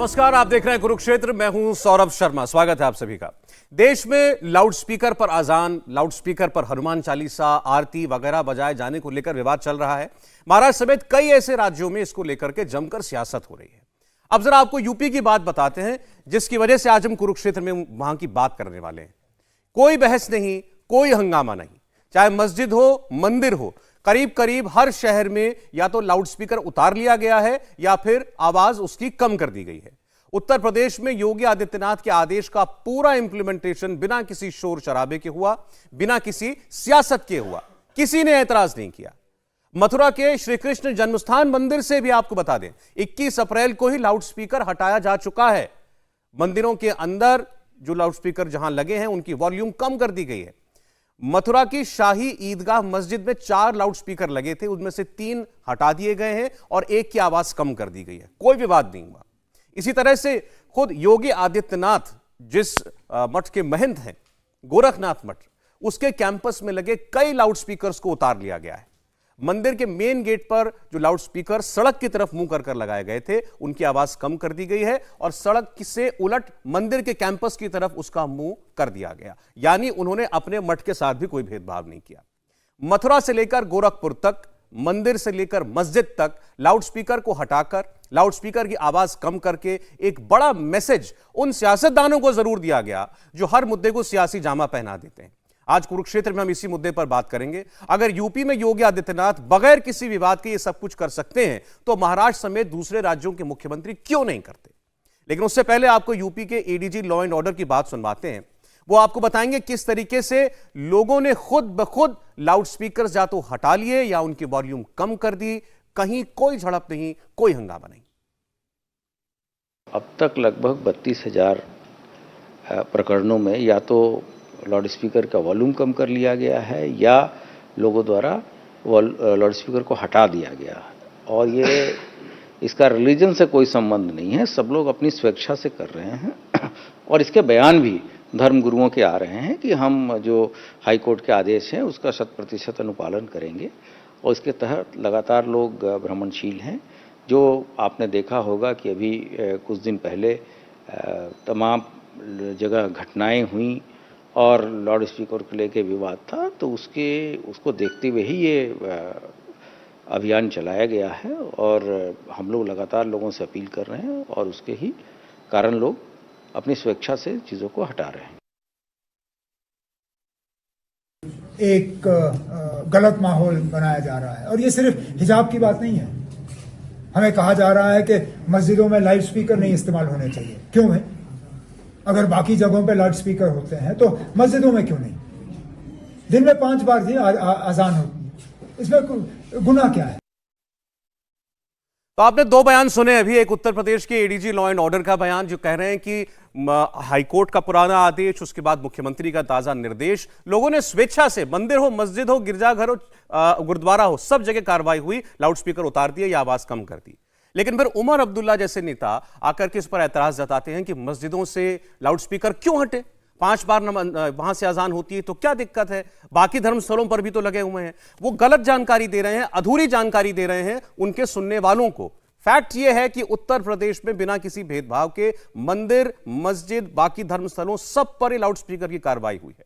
नमस्कार, आप देख रहे हैं कुरुक्षेत्र। मैं हूं सौरभ शर्मा। स्वागत है आप सभी का। देश में लाउड स्पीकर पर अजान, लाउड स्पीकर पर हनुमान चालीसा, आरती वगैरह बजाए जाने को लेकर विवाद चल रहा है। महाराष्ट्र समेत कई ऐसे राज्यों में इसको लेकर के जमकर सियासत हो रही है। अब जरा आपको यूपी की बात बताते हैं, जिसकी वजह से आज हम कुरुक्षेत्र में वहां की बात करने वाले हैं। कोई बहस नहीं, कोई हंगामा नहीं, चाहे मस्जिद हो, मंदिर हो, करीब करीब हर शहर में या तो लाउडस्पीकर उतार लिया गया है या फिर आवाज उसकी कम कर दी गई है। उत्तर प्रदेश में योगी आदित्यनाथ के आदेश का पूरा इंप्लीमेंटेशन बिना किसी शोर शराबे के हुआ, बिना किसी सियासत के हुआ। किसी ने ऐतराज नहीं किया। मथुरा के श्री कृष्ण जन्मस्थान मंदिर से भी आपको बता दें, 21 अप्रैल को ही लाउडस्पीकर हटाया जा चुका है। मंदिरों के अंदर जो लाउडस्पीकर जहां लगे हैं उनकी वॉल्यूम कम कर दी गई है। मथुरा की शाही ईदगाह मस्जिद में 4 लाउडस्पीकर लगे थे, उनमें से 3 हटा दिए गए हैं और एक की आवाज कम कर दी गई है। कोई विवाद नहीं हुआ। इसी तरह से खुद योगी आदित्यनाथ जिस मठ के महंत हैं, गोरखनाथ मठ, उसके कैंपस में लगे कई लाउडस्पीकर्स को उतार लिया गया है। मंदिर के मेन गेट पर जो लाउडस्पीकर सड़क की तरफ मुंह कर लगाए गए थे, उनकी आवाज कम कर दी गई है और सड़क से उलट मंदिर के कैंपस की तरफ उसका मुंह कर दिया गया। यानी उन्होंने अपने मठ के साथ भी कोई भेदभाव नहीं किया। मथुरा से लेकर गोरखपुर तक, मंदिर से लेकर मस्जिद तक लाउडस्पीकर को हटाकर, लाउडस्पीकर की आवाज कम करके एक बड़ा मैसेज उन सियासतदानों को जरूर दिया गया जो हर मुद्दे को सियासी जामा पहना देते हैं। आज कुरुक्षेत्र में हम इसी मुद्दे पर बात करेंगे। अगर यूपी में योगी आदित्यनाथ बगैर किसी विवाद के ये सब कुछ कर सकते हैं, तो महाराष्ट्र समेत दूसरे राज्यों के मुख्यमंत्री क्यों नहीं करते। लेकिन उससे पहले आपको यूपी के एडीजी लॉ एंड ऑर्डर की बात सुनवाते हैं। वो आपको बताएंगे किस तरीके से लोगों ने खुद ब खुद लाउडस्पीकर या तो हटा लिए या उनकी वॉल्यूम कम कर दी। कहीं कोई झड़प नहीं, कोई हंगामा नहीं। अब तक लगभग 32,000 प्रकरणों में या तो लाउड स्पीकर का वॉल्यूम कम कर लिया गया है या लोगों द्वारा लाउड स्पीकर को हटा दिया गया। और ये इसका रिलीजन से कोई संबंध नहीं है, सब लोग अपनी स्वेच्छा से कर रहे हैं। और इसके बयान भी धर्म गुरुओं के आ रहे हैं कि हम जो हाई कोर्ट के आदेश हैं उसका 100% अनुपालन करेंगे। और इसके तहत लगातार लोग भ्रमणशील हैं। जो आपने देखा होगा कि अभी कुछ दिन पहले तमाम जगह घटनाएं हुई और लाउड स्पीकर को लेके विवाद था, तो उसको देखते हुए ही ये अभियान चलाया गया है। और हम लोग लगातार लोगों से अपील कर रहे हैं और उसके ही कारण लोग अपनी स्वेच्छा से चीज़ों को हटा रहे हैं। एक गलत माहौल बनाया जा रहा है और ये सिर्फ हिजाब की बात नहीं है। हमें कहा जा रहा है कि मस्जिदों में लाउड स्पीकर नहीं इस्तेमाल होने चाहिए। क्यों है? अगर बाकी जगहों पे लाउड स्पीकर होते हैं तो मस्जिदों में क्यों नहीं? दिन में 5 बार ही अजान होती है, इसमें गुनाह क्या है? तो आपने 2 बयान सुने अभी। एक उत्तर प्रदेश के एडीजी लॉ एंड ऑर्डर का बयान जो कह रहे हैं कि हाईकोर्ट का पुराना आदेश, उसके बाद मुख्यमंत्री का ताजा निर्देश, लोगों ने स्वेच्छा से, मंदिर हो, मस्जिद हो, गिरजाघर हो, गुरुद्वारा हो, सब जगह कार्रवाई हुई, लाउडस्पीकर उतार दिए या आवाज कम कर दी। लेकिन फिर उमर अब्दुल्ला जैसे नेता आकर के इस पर ऐतराज जताते हैं कि मस्जिदों से लाउडस्पीकर क्यों हटे, 5 बार वहां से अजान होती है तो क्या दिक्कत है, बाकी धर्मस्थलों पर भी तो लगे हुए हैं। वो गलत जानकारी दे रहे हैं, अधूरी जानकारी दे रहे हैं उनके सुनने वालों को। फैक्ट यह है कि उत्तर प्रदेश में बिना किसी भेदभाव के मंदिर, मस्जिद, बाकी धर्मस्थलों सब पर लाउडस्पीकर की कार्रवाई हुई है।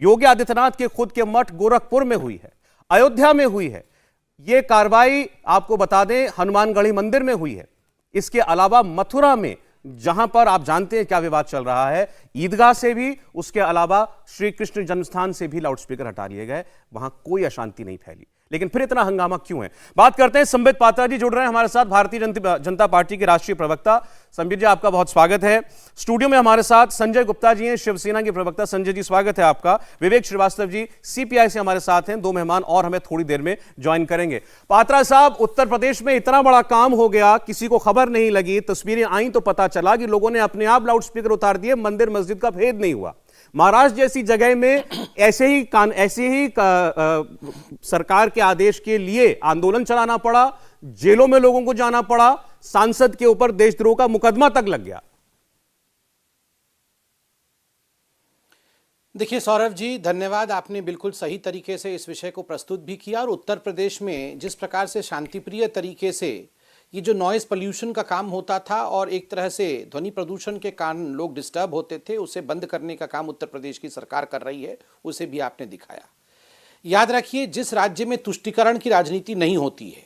योगी आदित्यनाथ के खुद के मठ गोरखपुर में हुई है, अयोध्या में हुई है। यह कार्रवाई आपको बता दें हनुमानगढ़ी मंदिर में हुई है। इसके अलावा मथुरा में, जहां पर आप जानते हैं क्या विवाद चल रहा है, ईदगाह से भी, उसके अलावा श्री कृष्ण जन्मस्थान से भी लाउडस्पीकर हटा लिए गए। वहां कोई अशांति नहीं फैली। लेकिन फिर इतना हंगामा क्यों है? बात करते हैं। संबित पात्रा जी जुड़ रहे हैं हमारे साथ, भारतीय जनता पार्टी के राष्ट्रीय प्रवक्ता। संबित जी, आपका बहुत स्वागत है। स्टूडियो में हमारे साथ संजय गुप्ता जी हैं, शिवसेना के प्रवक्ता। संजय जी, स्वागत है आपका। विवेक श्रीवास्तव जी सीपीआई से हमारे साथ हैं। 2 मेहमान और हमें थोड़ी देर में ज्वाइन करेंगे। पात्रा साहब, उत्तर प्रदेश में इतना बड़ा काम हो गया, किसी को खबर नहीं लगी, तस्वीरें आई तो पता चला कि लोगों ने अपने आप लाउडस्पीकर उतार दिए, मंदिर मस्जिद का भेद नहीं हुआ। महाराष्ट्र जैसी जगह में ऐसे ही सरकार के आदेश के लिए आंदोलन चलाना पड़ा, जेलों में लोगों को जाना पड़ा, सांसद के ऊपर देशद्रोह का मुकदमा तक लग गया। देखिए सौरभ जी, धन्यवाद। आपने बिल्कुल सही तरीके से इस विषय को प्रस्तुत भी किया और उत्तर प्रदेश में जिस प्रकार से शांतिप्रिय तरीके से ये जो नॉइज पोल्यूशन का काम होता था और एक तरह से ध्वनि प्रदूषण के कारण लोग डिस्टर्ब होते थे, उसे बंद करने का काम उत्तर प्रदेश की सरकार कर रही है, उसे भी आपने दिखाया। याद रखिए, जिस राज्य में तुष्टीकरण की राजनीति नहीं होती है,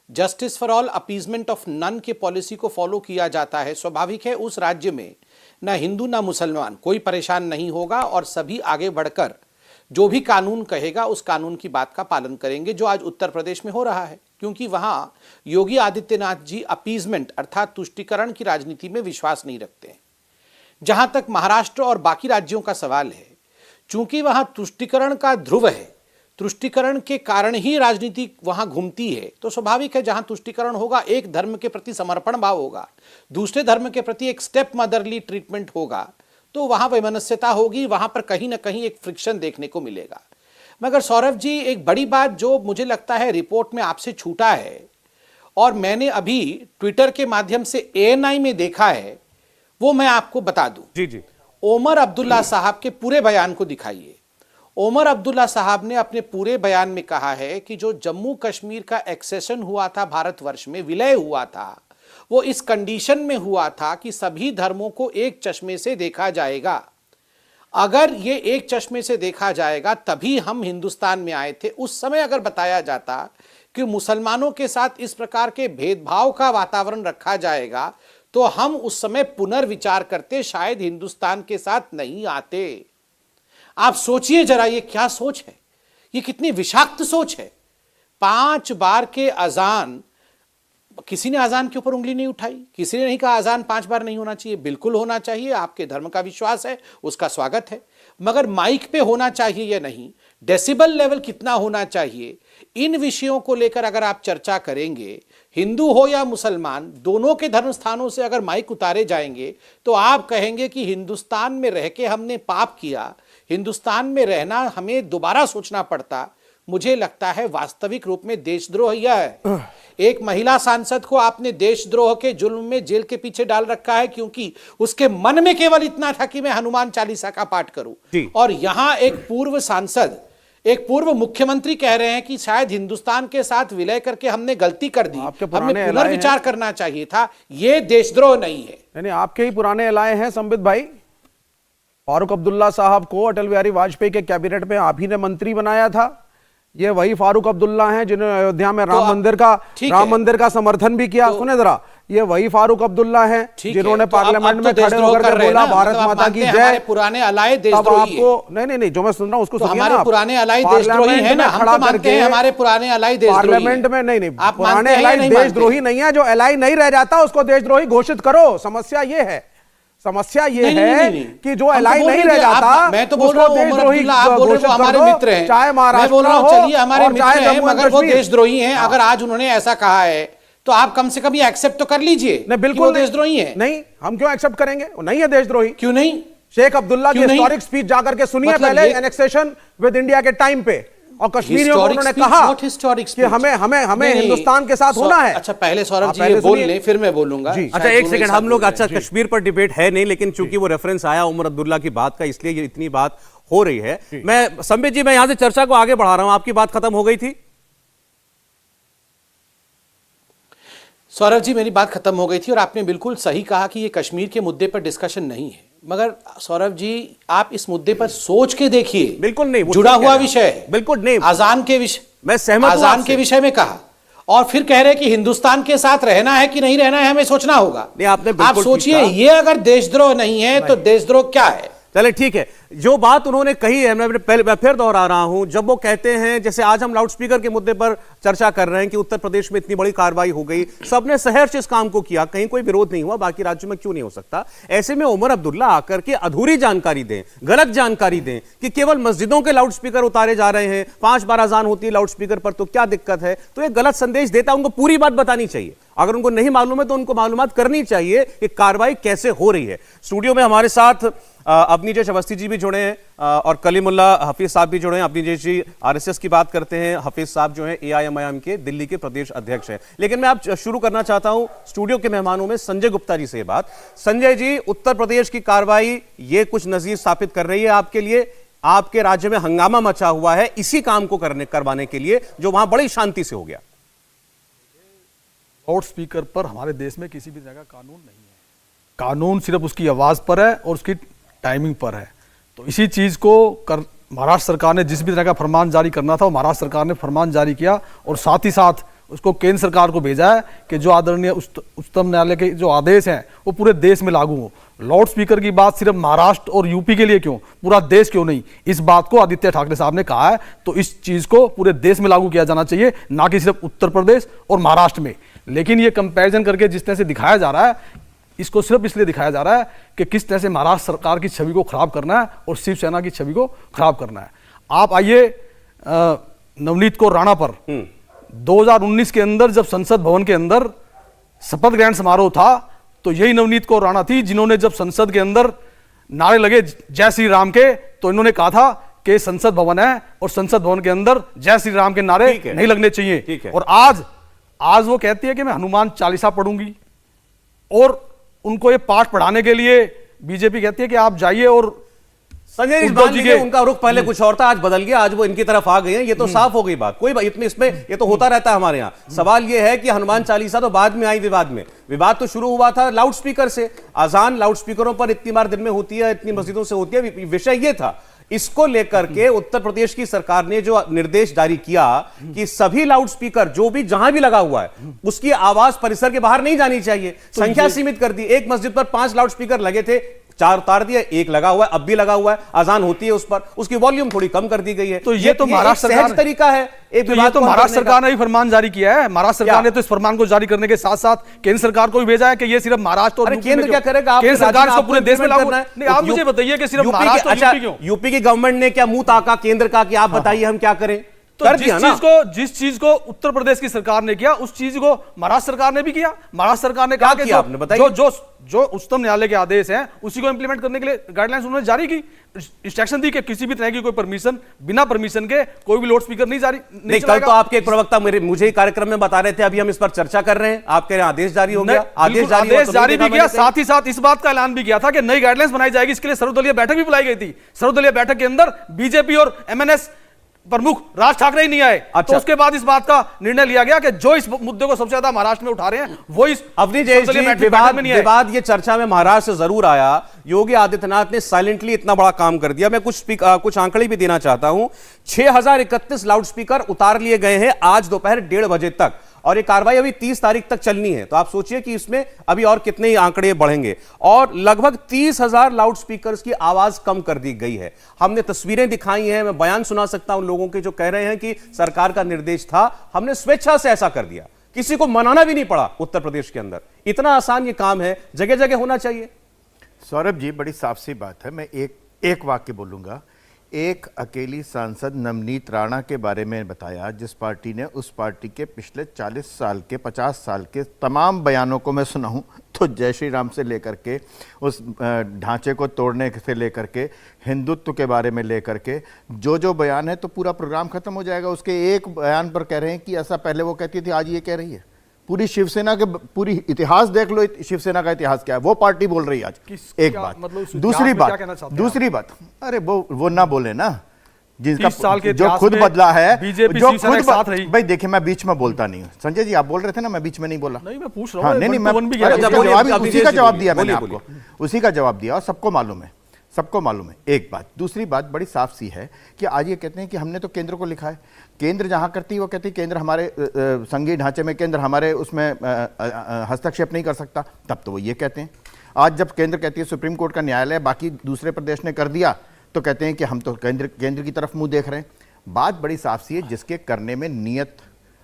justice for all, appeasement of none के पॉलिसी को फॉलो किया जाता है, स्वाभाविक है उस राज्य में ना हिंदू ना मुसलमान कोई परेशान नहीं होगा और सभी आगे बढ़कर जो भी कानून कहेगा उस कानून की बात का पालन करेंगे, जो आज उत्तर प्रदेश में हो रहा है। क्योंकि वहां योगी आदित्यनाथ जी अपीजमेंट अर्थात तुष्टीकरण की राजनीति में विश्वास नहीं रखते हैं। जहां तक महाराष्ट्र और बाकी राज्यों का सवाल है, चूंकि वहां तुष्टीकरण का ध्रुव है, तुष्टीकरण के कारण ही राजनीति वहां घूमती है, तो स्वाभाविक है जहां तुष्टीकरण होगा एक धर्म के प्रति समर्पण भाव होगा, दूसरे धर्म के प्रति एक स्टेप मदरली ट्रीटमेंट होगा, तो वहां वैमनस्यता होगी, वहां पर कहीं ना कहीं एक फ्रिक्शन देखने को मिलेगा। मगर सौरभ जी, एक बड़ी बात जो मुझे लगता है रिपोर्ट में आपसे छूटा है और मैंने अभी ट्विटर के माध्यम से ANI में देखा है, वो मैं आपको बता दूं। जी जी, ओमर अब्दुल्ला साहब के पूरे बयान को दिखाइए। ओमर अब्दुल्ला साहब ने अपने पूरे बयान में कहा है कि जो जम्मू कश्मीर का एक्सेशन हुआ था, भारतवर्ष में विलय हुआ था, वो इस कंडीशन में हुआ था कि सभी धर्मों को एक चश्मे से देखा जाएगा। अगर ये एक चश्मे से देखा जाएगा तभी हम हिंदुस्तान में आए थे। उस समय अगर बताया जाता कि मुसलमानों के साथ इस प्रकार के भेदभाव का वातावरण रखा जाएगा तो हम उस समय पुनर्विचार करते, शायद हिंदुस्तान के साथ नहीं आते। आप सोचिए जरा, ये क्या सोच है, ये कितनी विषाक्त सोच है। 5 बार के अजान, किसी ने अजान के ऊपर उंगली नहीं उठाई, किसी ने नहीं कहा अजान 5 बार नहीं होना चाहिए, बिल्कुल होना चाहिए, आपके धर्म का विश्वास है, उसका स्वागत है। मगर माइक पे होना चाहिए या नहीं, डेसिबल लेवल कितना होना चाहिए, इन विषयों को लेकर अगर आप चर्चा करेंगे, हिंदू हो या मुसलमान, दोनों के धर्म स्थानों से अगर माइक उतारे जाएंगे तो आप कहेंगे कि हिंदुस्तान में रह के हमने पाप किया, हिंदुस्तान में रहना हमें दोबारा सोचना पड़ता। मुझे लगता है वास्तविक रूप में देशद्रोह यह है। एक महिला सांसद को आपने देशद्रोह के जुल्म में जेल के पीछे डाल रखा है क्योंकि उसके मन में केवल इतना था कि मैं हनुमान चालीसा का पाठ करूं। और यहां एक पूर्व सांसद, एक पूर्व मुख्यमंत्री कह रहे हैं कि शायद हिंदुस्तान के साथ विलय करके हमने गलती कर दी, हमें पुनर्विचार करना चाहिए था। यह देशद्रोह नहीं है। नहीं, आपके ही पुराने एलाए हैं संबित भाई। फारूक अब्दुल्ला साहब को अटल बिहारी वाजपेयी के कैबिनेट में आप ही ने मंत्री बनाया था। ये वही फारूक अब्दुल्ला हैं जिन्होंने अयोध्या में राम मंदिर का समर्थन भी किया। सुने जरा, ये वही फारूक अब्दुल्ला हैं जिन्होंने पार्लियामेंट में खड़े होकर बोला भारत माता की जय। पुराने अलाए देशद्रोही आपको नहीं, जो मैं सुन रहा हूं उसको सुनिए ना। पुराने अलाए देशद्रोही हैं ना, हम तो मानते हैं हमारे पुराने अलाए देशद्रोही। पार्लियामेंट में नहीं, पुराने अलाए देशद्रोही नहीं है। जो अलाइ नहीं रह जाता उसको देशद्रोही घोषित करो। समस्या ये है कि जो अलाइ नहीं रह जाता, मैं तो बोल रहा हूं आप बोल रहे हो हमारे मित्र हैं, चाहे महाराष्ट्र हो, चलिए हमारे मित्र हैं, मगर वो देशद्रोही हैं। अगर आज उन्होंने ऐसा कहा है तो आप कम से कम ये एक्सेप्ट तो कर लीजिए। नहीं, बिल्कुल देशद्रोही है। नहीं, हम क्यों एक्सेप्ट करेंगे? वो नहीं है देशद्रोही। क्यों नहीं? शेख अब्दुल्ला की हिस्टोरिक स्पीच जाकर के सुनिए पहले, एनेक्सेशन विद इंडिया के टाइम पे, और कश्मीरियों को उन्होंने कहा कि हमें हिंदुस्तान के साथ होना है। अच्छा, पहले सौरभ जी ये बोल लें, फिर मैं बोलूंगा। अच्छा, एक सेकंड, हम लोग, अच्छा कश्मीर पर डिबेट है नहीं, लेकिन चूंकि वो रेफरेंस आया उमर अब्दुल्ला की बात का, इसलिए ये इतनी बात हो रही है। मैं संबित जी, मैं यहां से चर्चा को आगे बढ़ा रहा हूं। आपकी बात खत्म हो गई थी? सौरभ जी, मेरी बात खत्म हो गई थी और आपने बिल्कुल सही कहा कि ये कश्मीर के मुद्दे पर डिस्कशन नहीं है। मगर सौरभ जी, आप इस मुद्दे पर सोच के देखिए। बिल्कुल नहीं, जुड़ा हुआ विषय है। बिल्कुल नहीं, अजान के विषय, मैं सहमत हूं। अजान के विषय में कहा और फिर कह रहे कि हिंदुस्तान के साथ रहना है कि नहीं रहना है, हमें सोचना होगा। आप सोचिए, ये अगर देशद्रोह नहीं है तो देशद्रोह क्या है? चले ठीक है, जो बात उन्होंने कही है मैं फिर दोहरा रहा हूं। जब वो कहते हैं, जैसे आज हम लाउडस्पीकर के मुद्दे पर चर्चा कर रहे हैं कि उत्तर प्रदेश में इतनी बड़ी कार्रवाई हो गई, सबने सहर्ष इस काम को किया, कहीं कोई विरोध नहीं हुआ, बाकी राज्यों में क्यों नहीं हो सकता? ऐसे में उमर अब्दुल्ला आकर के अधूरी जानकारी दें, गलत जानकारी दें कि केवल मस्जिदों के लाउडस्पीकर उतारे जा रहे हैं, 5 बार अजान होती है लाउडस्पीकर पर, तो क्या दिक्कत है? तो एक गलत संदेश देता है। उनको पूरी बात बतानी चाहिए। अगर उनको नहीं मालूम है तो उनको मालूमात करनी चाहिए कि कार्रवाई कैसे हो रही है। स्टूडियो में हमारे साथ अवनीजेश अवस्थी जी भी जुड़े हैं और कलीमुल्ला हफीज साहब भी जुड़े हैं। अवनीजेश जी आरएसएस की बात करते हैं, हफीज साहब जो हैं एआईएमआईएम के दिल्ली के प्रदेश अध्यक्ष हैं। लेकिन मैं आप शुरू करना चाहता हूं स्टूडियो के मेहमानों में संजय गुप्ता जी से बात। संजय जी, उत्तर प्रदेश की कार्रवाई ये कुछ नजीर स्थापित कर रही है आपके लिए? आपके राज्य में हंगामा मचा हुआ है इसी काम को करवाने के लिए, जो वहां बड़ी शांति से हो गया। लाउड स्पीकर पर हमारे देश में किसी भी तरह का कानून नहीं है। कानून सिर्फ उसकी आवाज़ पर है और उसकी टाइमिंग पर है। तो इसी चीज़ को महाराष्ट्र सरकार ने जिस भी तरह का फरमान जारी करना था वो महाराष्ट्र सरकार ने फरमान जारी किया और साथ ही साथ उसको केंद्र सरकार को भेजा है कि जो आदरणीय उच्चतम न्यायालय के जो आदेश हैं वो पूरे देश में लागू हो। लाउड स्पीकर की बात सिर्फ महाराष्ट्र और यूपी के लिए क्यों, पूरा देश क्यों नहीं, इस बात को आदित्य ठाकरे साहब ने कहा है। तो इस चीज को पूरे देश में लागू किया जाना चाहिए, ना कि सिर्फ उत्तर प्रदेश और महाराष्ट्र में। लेकिन ये कंपैरिजन करके जिस तरह से दिखाया जा रहा है, इसको सिर्फ इसलिए दिखाया जा रहा है कि किस तरह से महाराष्ट्र सरकार की छवि को खराब करना है और शिवसेना की छवि को खराब करना है। आप आइए नवनीत कौर राणा पर 2019 के अंदर जब संसद भवन के अंदर शपथ ग्रहण समारोह था तो यही नवनीत कौर राणा थी जिन्होंने जब संसद के अंदर नारे लगे जय श्री राम के, तो इन्होंने कहा था कि संसद भवन है और संसद भवन के अंदर जय श्री राम के नारे नहीं लगने चाहिए। और आज वो कहती है कि मैं हनुमान चालीसा पढ़ूंगी और उनको ये पाठ पढ़ाने के लिए बीजेपी कहती है कि आप जाइए। और संजय इस बात के उनका रुख पहले कुछ और था, आज बदल गया, आज वो इनकी तरफ आ गए हैं, ये तो साफ हो गई बात। कोई इसमें ये तो होता रहता है हमारे यहाँ। सवाल ये है कि हनुमान चालीसा तो बाद में आई विवाद में, विवाद तो शुरू हुआ था लाउड स्पीकर से। अजान लाउड स्पीकरों पर इतनी बार दिन में होती है, इतनी मस्जिदों से होती है, विषय ये था। इसको लेकर के उत्तर प्रदेश की सरकार ने जो निर्देश जारी किया कि सभी लाउड स्पीकर जो भी जहां भी लगा हुआ है उसकी आवाज परिसर के बाहर नहीं जानी चाहिए, संख्या सीमित कर दी। एक मस्जिद पर 5 लाउड स्पीकर लगे थे, 4 उतार दिए, 1 लगा हुआ है, अब भी लगा हुआ है, अजान होती है उस पर, उसकी वॉल्यूम थोड़ी कम कर दी गई है। तो ये तो महाराष्ट्र सरकार तरीका है। तो ये तो महाराष्ट्र सरकार ने भी फरमान जारी किया है। महाराष्ट्र सरकार ने तो इस फरमान को जारी करने के साथ साथ केंद्र सरकार को भी भेजा है कि ये सिर्फ महाराष्ट्र और केंद्र क्या करेगा, केंद्र सरकार इसको पूरे देश में लागू करना है। नहीं, आप मुझे बताइए कि सिर्फ महाराष्ट्र और यूपी क्यों? यूपी की गवर्नमेंट ने क्या मुंह ताका केंद्र का कि आप बताइए हम क्या करें? तो जिस चीज को उत्तर प्रदेश की सरकार ने किया उस चीज को महाराष्ट्र सरकार ने भी किया। महाराष्ट्र सरकार ने कहा कि आपने बताइए जो उच्चतम न्यायालय के आदेश हैं उसी को इंप्लीमेंट करने के लिए गाइडलाइंस उन्होंने जारी की, इंस्ट्रक्शन दी कि किसी भी तरह की कोई परमिशन, बिना परमिशन के कोई भी लाउड स्पीकर नहीं जारी नहीं। कल तो आपके एक प्रवक्ता मुझे कार्यक्रम में बता रहे थे, अभी हम इस पर चर्चा कर रहे हैं, आप कह रहे हैं आदेश जारी हो गया। आदेश जारी भी किया, साथ ही साथ इस बात का ऐलान भी किया था कि नई गाइडलाइंस बनाई जाएगी। इसके लिए सर्वदलीय बैठक भी बुलाई गई थी। सर्वदलीय बैठक के अंदर बीजेपी और एमएनएस प्रमुख राज ठाकरे ही नहीं आए। तो उसके बाद इस बात का निर्णय लिया गया कि जो इस मुद्दे को सबसे ज्यादा महाराष्ट्र में उठा रहे हैं वो इस विवाद ये चर्चा में महाराष्ट्र से जरूर आया। योगी आदित्यनाथ ने साइलेंटली इतना बड़ा काम कर दिया। मैं कुछ आंकड़े भी देना चाहता हूं। 6031 लाउड स्पीकर उतार लिए गए हैं आज दोपहर 1:30 बजे तक, और ये कार्रवाई अभी 30 तारीख तक चलनी है। तो आप सोचिए कि इसमें अभी और कितने ही आंकड़े बढ़ेंगे। और लगभग 30,000 लाउड स्पीकर्स की आवाज कम कर दी गई है। हमने तस्वीरें दिखाई हैं, मैं बयान सुना सकता हूं लोगों के जो कह रहे हैं कि सरकार का निर्देश था, हमने स्वेच्छा से ऐसा कर दिया, किसी को मनाना भी नहीं पड़ा। उत्तर प्रदेश के अंदर इतना आसान ये काम है, जगह जगह होना चाहिए। सौरभ जी, बड़ी साफ सी बात है। मैं एक वाक्य बोलूंगा। एक अकेली सांसद नवनीत राणा के बारे में बताया, जिस पार्टी ने उस पार्टी के पिछले 40 साल के 50 साल के तमाम बयानों को मैं सुना हूं, तो जय श्री राम से लेकर के उस ढांचे को तोड़ने से लेकर के हिंदुत्व के बारे में लेकर के जो बयान है, तो पूरा प्रोग्राम खत्म हो जाएगा। उसके एक बयान पर कह रहे हैं कि ऐसा पहले वो कहती थी, आज ये कह रही है। पूरी शिवसेना के पूरी इतिहास देख लो, शिवसेना का इतिहास क्या है, वो पार्टी बोल रही है आज। एक बात। दूसरी बात, अरे वो ना बोले ना, जिनका साल के जो खुद बदला है, बीजेपी जो खुद साथ रही। भाई देखिए, मैं बीच में बोलता नहीं हूं। संजय जी, आप बोल रहे थे ना, मैं बीच में नहीं बोला। नहीं, मैं पूछ रहा हूं। नहीं, मैं उसी का जवाब दिया मैंने आपको, उसी का जवाब दिया, और सबको मालूम है, सबको मालूम है। एक बात। दूसरी बात बड़ी साफ सी है कि आज ये कहते हैं कि हमने तो केंद्र को लिखा है। केंद्र जहां करती है वो कहती है केंद्र हमारे संघीय ढांचे में, केंद्र हमारे उसमें हस्तक्षेप नहीं कर सकता, तब तो वो ये कहते हैं। आज जब केंद्र कहती है सुप्रीम कोर्ट का न्यायालय बाकी दूसरे प्रदेश ने कर दिया, तो कहते हैं कि हम तो केंद्र की तरफ मुंह देख रहे हैं। बात बड़ी साफ सी है, जिसके करने में नीयत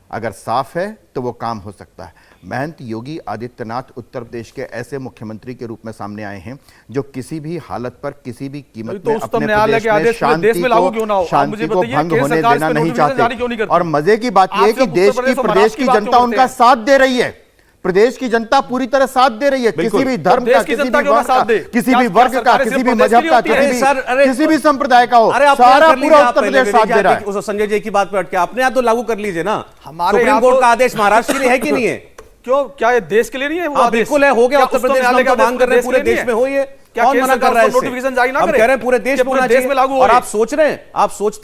अगर साफ है तो वो काम हो सकता है। महंत योगी आदित्यनाथ उत्तर प्रदेश के ऐसे मुख्यमंत्री के रूप में सामने आए हैं जो किसी भी हालत पर, किसी भी कीमत में अपने प्रदेश में शांति को भंग होने देना नहीं चाहते। और मजे की बात यह कि देश की, प्रदेश की जनता उनका साथ दे रही है। प्रदेश की जनता पूरी तरह साथ दे रही है, किसी भी धर्म का, किसी भी वर्ग का, किसी भी वर्ग का, किसी भी मजहब का, किसी भी संप्रदाय का हो, सारा पूरा उत्तर प्रदेश साथ दे रहा है। संजय जी की बात पर अटके, अपने यहाँ तो लागू कर लीजिए ना। सुप्रीम कोर्ट का आदेश महाराष्ट्र के लिए है कि नहीं है? क्यों, क्या ये देश के लिए नहीं है? बिल्कुल है, हो गया। उत्तर प्रदेश में मांग कर रहे हैं पूरे देश में हो ये। क्या कौन केंद्र मना कर सरकार रहा है उसको इससे? नोटिफिकेशन जारी ना हम करे? कह रहे हैं पूरे देश कि में होना चाहिए लागू और हो आप सोच रहे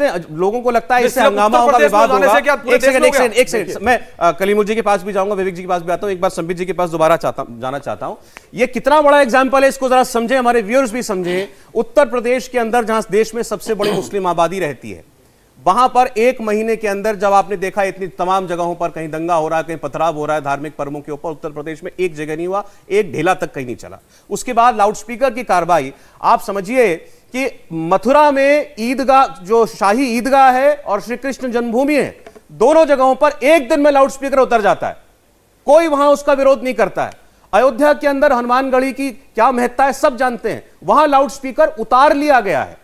हैं, लोगों को लगता है इससे सिर्फ हंगामा उत्तर होगा, प्रदेश में विवाद जाने होगा। से क्या पूरे एक देश में हो सेकंड, गया? एक सेकंड, मैं कलीमुल जी के पास भी जाऊंगा, विवेक जी के पास भी आता हूं, एक बार संबित जी के पास दोबारा जाना चाहता हूं। ये कितना बड़ा एग्जाम्पल है, इसको जरा समझे, हमारे व्यूअर्स भी समझे। उत्तर प्रदेश के अंदर जहां देश में सबसे बड़ी मुस्लिम आबादी रहती है, वहां पर एक महीने के अंदर जब आपने देखा इतनी तमाम जगहों पर कहीं दंगा हो रहा है, कहीं पथराव हो रहा है धार्मिक पर्वों के ऊपर, उत्तर प्रदेश में एक जगह नहीं हुआ, एक ढेला तक कहीं नहीं चला। उसके बाद लाउडस्पीकर की कार्रवाई, आप समझिए कि मथुरा में ईदगाह, जो शाही ईदगाह है और श्री कृष्ण जन्मभूमि है, दोनों जगहों पर एक दिन में लाउडस्पीकर उतर जाता है, कोई वहां उसका विरोध नहीं करता है। अयोध्या के अंदर हनुमानगढ़ी की क्या महत्ता है सब जानते हैं, वहां लाउडस्पीकर उतार लिया गया है,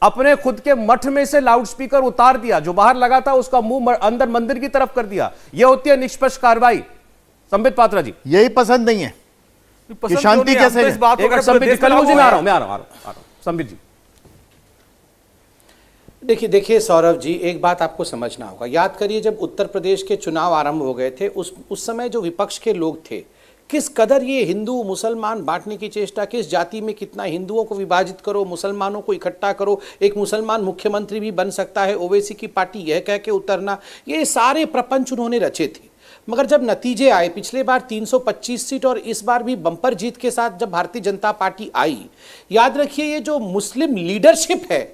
अपने खुद के मठ में से लाउडस्पीकर उतार दिया, जो बाहर लगा था उसका मुंह अंदर मंदिर की तरफ कर दिया। यह होती है निष्पक्ष कार्रवाई। संबित पात्रा जी, यही पसंद नहीं है कि शांति कैसे है? एक बार संबित जी, कल मुझे मैं आ रहा हूं संबित जी। देखिए सौरभ जी, एक बात आपको समझना होगा। याद करिए जब उत्तर प्रदेश के चुनाव आरंभ हो गए थे, उस समय जो विपक्ष के लोग थे, किस कदर ये हिंदू मुसलमान बांटने की चेष्टा, किस जाति में कितना हिंदुओं को विभाजित करो, मुसलमानों को इकट्ठा करो, एक मुसलमान मुख्यमंत्री भी बन सकता है, ओवैसी की पार्टी यह कह के उतरना, ये सारे प्रपंच उन्होंने रचे थे। मगर जब नतीजे आए, पिछले बार 325 सीट और इस बार भी बम्पर जीत के साथ जब भारतीय जनता पार्टी आई, याद रखिए ये जो मुस्लिम लीडरशिप है,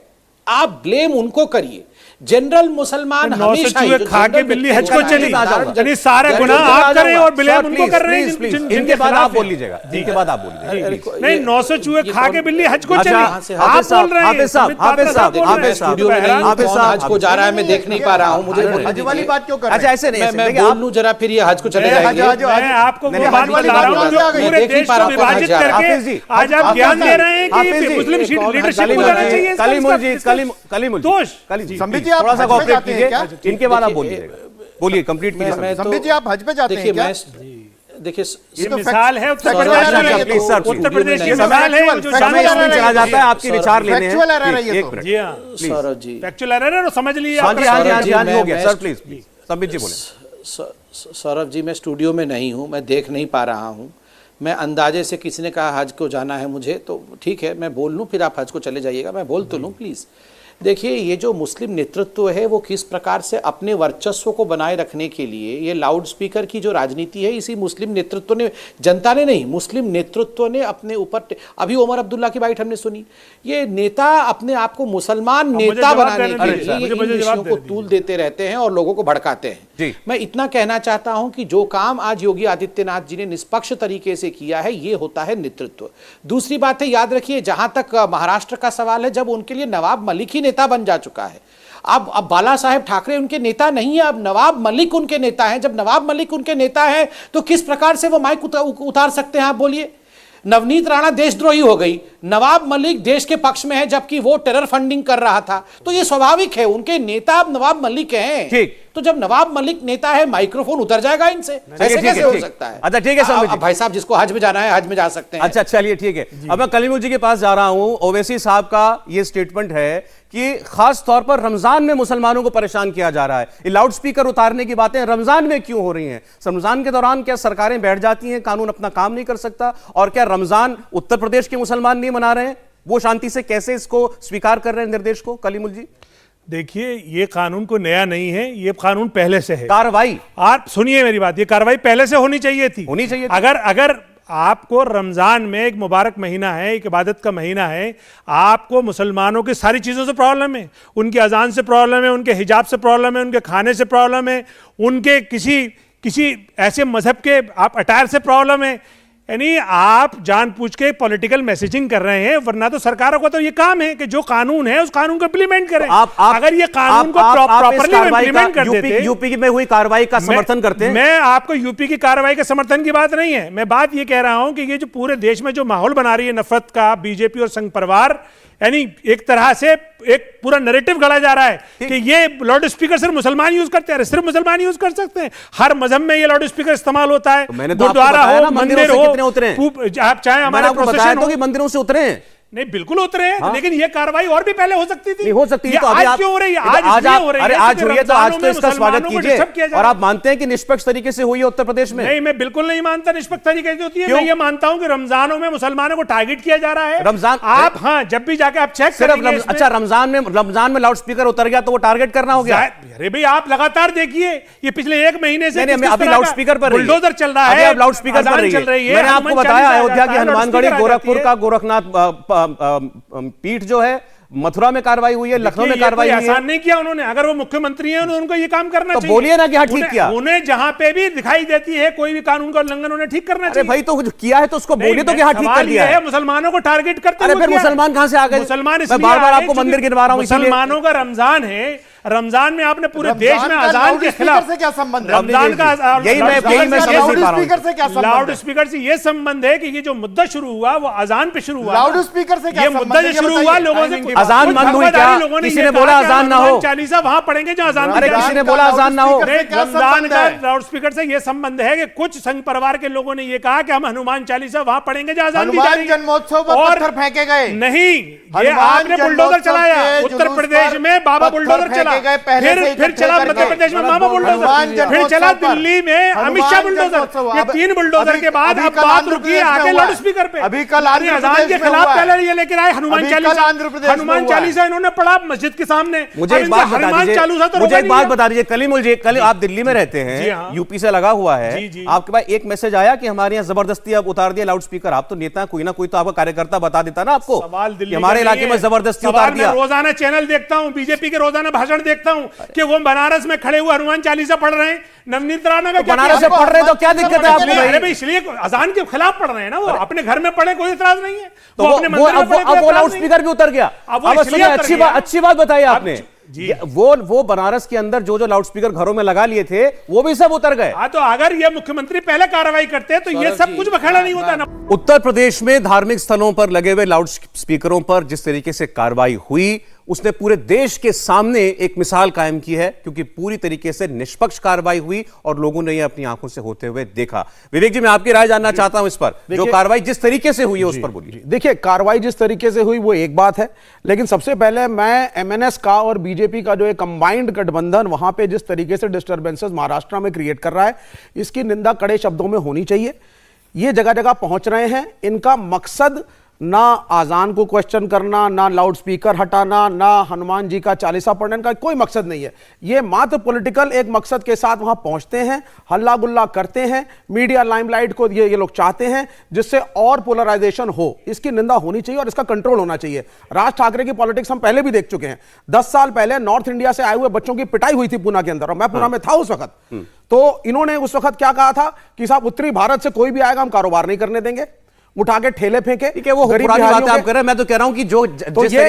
आप ब्लेम उनको करिए। जनरल मुसलमान हमेशा ही जो खा के बिल्ली हज को चली, यानी सारा गुनाह आप करें और ब्लेम उनको कर रहे हैं। इनके बाद आप बोल लीजिएगा, इनके बाद आप बोल लीजिएगा। नहीं, 900 चूहे खा के बिल्ली हज को चली, हाफिज आप बोल रहे हैं। हाफिज साहब, स्टूडियो में नहीं हूं, कौन हज को जा रहा है मैं देख नहीं पा रहा हूं, मुझे हज वाली बात क्यों कर रहे अच्छा हैं? ऐसे नहीं, मैं बोल लूं जरा, फिर ये हज को चले जाएंगे। मैं आपको वो बात वाली बता बात रहा हूं क्यों आ जो गई? पूरे देख नहीं देश पा को रहा हूं विभाजित कहाँ जा रहा है। हाफिज जी, करके आज आप ज्ञान दे रहे हैं कि मुस्लिम लीडरशिप को जाना चाहिए। संबित जी आप थोड़ा सा कोऑपरेट जाते हैं क्या? कीजिए, इनके बाद आप बोलिएगा, बोलिए कंप्लीट कीजिए। संबित जी आप हज पे जाते हैं क्या? देखिए ये मिसाल है उत्तर सर, प्रदेश सर, में, प्लीज, सर, उत्तर प्रदेश की प्लीज। मिसाल है जो समय इसमें चला जाता है, आपके विचार लेने हैं। फैक्चुअल एरर है ये एक तो। मिनट। जी हाँ, सौरभ जी, फैक्चुअल एरर है, तो समझ लीजिए हाँ आप। जी, हाँ जी, हाँ सौरभ जी, जी, हाँ जी, हो गया मैं- सर, प्लीज संबित जी बोले। सौरभ जी, मैं स्टूडियो में नहीं हूं, मैं देख नहीं पा रहा हूं। मैं अंदाजे से किसी ने कहा हज को जाना है मुझे, तो ठीक है मैं बोल लूं, फिर आप हज को चले जाइएगा, मैं बोल तो लूं प्लीज़। देखिए ये जो मुस्लिम नेतृत्व है वो किस प्रकार से अपने वर्चस्व को बनाए रखने के लिए ये लाउड स्पीकर की जो राजनीति है, इसी मुस्लिम नेतृत्व ने, जनता ने नहीं, मुस्लिम नेतृत्व ने अपने ऊपर, अभी उमर अब्दुल्ला की बाइट हमने सुनी, ये नेता अपने आप को मुसलमान नेता बनाने के लिए ये इन विषयों को तूल देते रहते हैं और लोगों को भड़काते हैं। मैं इतना कहना चाहता हूं कि जो काम आज योगी आदित्यनाथ जी ने निष्पक्ष तरीके से किया है, ये होता है नेतृत्व। दूसरी बात है, याद रखिए, जहां तक महाराष्ट्र का सवाल है, जब उनके लिए नवाब मलिक ही नेता बन जा चुका है, अब बाला साहेब ठाकरे उनके नेता नहीं है, अब नवाब मलिक उनके नेता हैं। जब नवाब मलिक उनके नेता हैं तो किस प्रकार से वो माइक उतार सकते हैं, आप बोलिए। नवनीत राणा देशद्रोही हो गई, नवाब मलिक देश के पक्ष में है जबकि वो टेरर फंडिंग कर रहा था, तो ये स्वाभाविक है, उनके नेता अब नवाब मलिक हैं। ठीक, तो जब नवाब मलिक नेता है, माइक्रोफोन उतर जाएगा इनसे, ऐसे कैसे हो सकता है? अच्छा ठीक है संबित जी, भाई साहब जिसको हज में जाना है हज में जा सकते हैं। अच्छा चलिए ठीक है। अब मैं कलीमुल जी के पास जा रहा हूं। ओवैसी साहब का ये स्टेटमेंट है कि खास तौर पर रमजान में मुसलमानों को परेशान किया जा रहा है। ये लाउड स्पीकर उतारने की बातें रमजान में क्यों हो रही हैं? रमजान के दौरान क्या सरकारें बैठ जाती हैं, कानून अपना काम नहीं कर सकता? और क्या रमजान उत्तर प्रदेश के मुसलमान नहीं मना रहे हैं? वो शांति से कैसे इसको स्वीकार कर रहे हैं निर्देश को? कलीमुल जी देखिए, ये कानून को नया नहीं है, ये कानून पहले से है। कार्रवाई, आप सुनिए मेरी बात, ये कार्रवाई पहले से होनी चाहिए थी। अगर आपको रमजान में, एक मुबारक महीना है, एक इबादत का महीना है, आपको मुसलमानों की सारी चीज़ों से प्रॉब्लम है, उनकी अजान से प्रॉब्लम है, उनके हिजाब से प्रॉब्लम है, उनके खाने से प्रॉब्लम है, उनके किसी ऐसे मजहब के आप अटायर से प्रॉब्लम है, यानी आप जानबूझ के पॉलिटिकल मैसेजिंग कर रहे हैं। वरना तो सरकारों का तो ये काम है कि जो कानून है उस कानून को इम्प्लीमेंट करें। अगर ये कानून को प्रॉपर्ली इम्प्लीमेंट कर देते, यूपी में हुई कार्रवाई का समर्थन करते हैं। मैं आपको यूपी की कार्रवाई के समर्थन की बात नहीं है, मैं बात ये कह रहा हूं कि ये जो पूरे देश में जो माहौल बना रही है नफरत का बीजेपी और संघ परिवार, यानी एक तरह से एक पूरा नैरेटिव गढ़ा जा रहा है कि ये लाउड स्पीकर सिर्फ मुसलमान यूज करते हैं। सिर्फ मुसलमान यूज कर सकते हैं, हर मजहब में ये लाउड स्पीकर इस्तेमाल होता है। गुरुद्वारा गुरुद्वारा हो, मंदिर हो, कितने उतरे, आप चाहे हमारे प्रोसेशन हो, मंदिरों से उतरे हैं। नहीं बिल्कुल उतरे हैं, लेकिन ये कार्रवाई और भी पहले हो सकती थी। नहीं हो सकती ये तो अभी आज क्यों हो रही है? आज इसलिए हो रही है, अरे आज हुई है तो आज तो रमजानों में इसका स्वागत मुसलमानों को कीजिए। डिस्टर्ब किया जा और रहा आप मानते हैं कि निष्पक्ष तरीके से हुई है उत्तर प्रदेश में? नहीं, मैं बिल्कुल नहीं मानता निष्पक्ष तरीके से होती है। क्यों? मैं ये मानता हूं कि रमजानों में मुसलमानों को टारगेट किया जा रहा है। रमजान आप हाँ जब भी जाके आप चेक करेंगे इसमें। अच्छा रमजान में लाउड स्पीकर उतर गया तो वो टारगेट करना हो गया? अरे भाई आप लगातार देखिए, ये पिछले 1 महीने से नहीं, अभी लाउड स्पीकर पर बुलडोजर चल रहा है, अभी लाउड स्पीकर पर चल रही है। मैंने आपको बताया अयोध्या की हनुमानगढ़ी, गोरखपुर का गोरखनाथ पीठ जो है, मथुरा में कार्रवाई हुई है, लखनऊ में कार्रवाई हुई है। आसान नहीं किया उन्होंने। अगर वो मुख्यमंत्री हैं तो उनको ये काम करना चाहिए। तो बोलिए ना कि हाँ ठीक किया। उन्हें जहां पे भी दिखाई देती है कोई भी कानून का उल्लंघन उन्हें ठीक करना चाहिए। अरे भाई तो किया है तो उसको बोलिए तो कि हाँ ठीक कर दिया है। मुसलमानों को टारगेट करते अरे फिर मुसलमान कहां से आ गए? मुसलमान मैं बार बार आपको मंदिर गिनवा रहा हूं। मुसलमानों का रमजान है, रमजान में आपने पूरे देश में अजान के खिलाफ से क्या संबंध है? रमजान का यही मैं लाउड स्पीकर से क्या संबंध लाउड है? स्पीकर से ये संबंध है कि ये जो मुद्दा शुरू हुआ वो अजान पे शुरू हुआ। लाउड स्पीकर से क्या ये संबंध मुद्दा है? जो शुरू हुआ लोगों से अजान बंद हुई क्या? किसी ने बोला अजान ना हो? चालीसा वहां पढ़ेंगे जो अजान। अरे किसी ने बोला अजान ना हो? रमजान का लाउड स्पीकर से ये संबंध है कि कुछ संघ परिवार के लोगों ने ये कहा कि हम हनुमान चालीसा वहां पढ़ेंगे जो अजान दी जा रही है। जन्मोत्सव पर और पत्थर फेंके गए नहीं, ये हनुमान आपने बुलडोजर जन्मोत्सव चलाया के उत्तर जुलूस प्रदेश पर में, बाबा पत्थर बुलडोजर फेंके चला, गए पहले से ही फिर चला इकट्ठे मध्य करके। प्रदेश में मामा बुलडोजर, हनुमान फिर जन्मोत्सव चला पर दिल्ली में अमित शाह बुलडोजर। ये 3 बुलडोजर के बाद अब बात रुकी आगे लाउड स्पीकर पे। अभी कल आंध्र अजान प्रदेश के में खिलाफ हुआ है। पहले ये लेकर आए हनुमान अभी कल चालीसा। आंध्र प्रदेश में हनुमान हुआ है। चालीसा इन्होंने पढ़ा मस्जिद के सामने। मुझे एक बात बता दीजिए, मुझे एक बात बता दीजिए, कल आप दिल्ली में रहते जी हैं, हाँ। यूपी से लगा हुआ है, जी, जी। आपके पास एक मैसेज आया कि हमारे यहाँ जबरदस्ती अब उतार दिया लाउड स्पीकर? आप तो नेता, कोई ना कोई तो आपका कार्यकर्ता बता देता ना आपको सवाल दिल्ली हमारे का नहीं इलाके में है। जबरदस्ती सवाल उतार मैं दिया। रोजाना चैनल देखता हूं, बीजेपी के रोजाना भाषण देखता हूं कि वो बनारस में खड़े हुए हनुमान चालीसा पढ़ रहे हैं। नवनीत राणा का क्या बनारस से किया? पढ़ रहे तो क्या दिक्कत है आपको अरे भाई? भाई इसलिए अजान के खिलाफ पढ़ रहे हैं ना, वो अपने घर में पढ़े कोई इतराज नहीं है। तो अपने मंदिर में पढ़े कोई अब वो इतराज लाउड नहीं है। स्पीकर भी उतर गया। अब वो अब इसलिए सुनिए, उतर गया। अच्छी बात बताई आपने। जी। वो बनारस के अंदर जो लाउड स्पीकर घरों में लगा लिए थे वो भी सब उतर गए। हाँ, तो अगर ये मुख्यमंत्री पहले कार्रवाई करते तो ये सब कुछ बखेड़ा नहीं होता ना। उत्तर प्रदेश में धार्मिक स्थलों पर लगे हुए लाउड स्पीकरों पर जिस तरीके से कार्रवाई हुई, उसने पूरे देश के सामने एक मिसाल कायम की है, क्योंकि पूरी तरीके से निष्पक्ष कार्रवाई हुई और लोगों ने यह अपनी आंखों से होते हुए देखा। विवेक जी, मैं आपकी राय जानना चाहता हूं इस पर, जो कार्रवाई जिस तरीके से हुई है उस पर बोलिए। देखिए, कार्रवाई जिस तरीके से हुई वो एक बात है, लेकिन सबसे पहले मैं एमएनएस का और बीजेपी का जो एक कंबाइंड गठबंधन वहां पे जिस तरीके से डिस्टर्बेंसेस महाराष्ट्र में क्रिएट कर रहा है, इसकी निंदा कड़े शब्दों में होनी चाहिए। ये जगह जगह पहुंच रहे हैं, इनका मकसद ना आजान को क्वेश्चन करना, ना लाउड स्पीकर हटाना, ना हनुमान जी का चालीसा पढ़ने का कोई मकसद नहीं है। ये मात्र पॉलिटिकल एक मकसद के साथ वहां पहुंचते हैं, हल्ला गुल्ला करते हैं, मीडिया लाइमलाइट को ये लोग चाहते हैं, जिससे और पोलराइजेशन हो। इसकी निंदा होनी चाहिए और इसका कंट्रोल होना चाहिए। राज ठाकरे की पॉलिटिक्स हम पहले भी देख चुके हैं। 10 साल पहले नॉर्थ इंडिया से आए हुए बच्चों की पिटाई हुई थी पुणे के अंदर, और मैं पुणे में था उस वक्त। तो इन्होंने उस वक्त क्या कहा था कि साहब उत्तरी भारत से कोई भी आएगा हम कारोबार नहीं करने देंगे, उठा के ठेले फेंके। ठीक है, वो पुरानी बात आप कर रहे हैं। मैं तो कह रहा हूं कि जो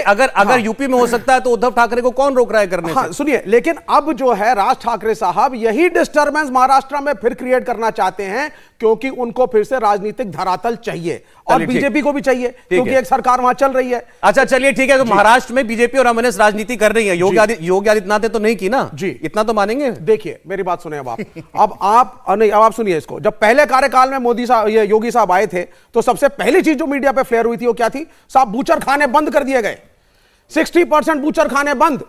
अगर यूपी में हो सकता है तो उद्धव ठाकरे को कौन रोक रहा है करने से? सुनिए, लेकिन अब जो है राज ठाकरे साहब यही डिस्टर्बेंस महाराष्ट्र में फिर क्रिएट करना चाहते हैं, क्योंकि उनको फिर से राजनीतिक धरातल चाहिए और बीजेपी को भी चाहिए, क्योंकि एक सरकार वहां चल रही है। अच्छा चलिए ठीक है, तो महाराष्ट्र में बीजेपी और एमएनएस राजनीति कर रही है, योगी आदित्यनाथ ने तो नहीं की ना जी, इतना तो मानेंगे। देखिए मेरी बात सुने अब आप सुनिए इसको। जब पहले कार्यकाल में मोदी साहब, ये योगी साहब आए थे, तो सबसे पहली चीज जो मीडिया पे फ्लेयर हुई थी वो क्या थी? साहब बूचर खाने बंद कर दिए गए, 60% बूचर खाने बंद।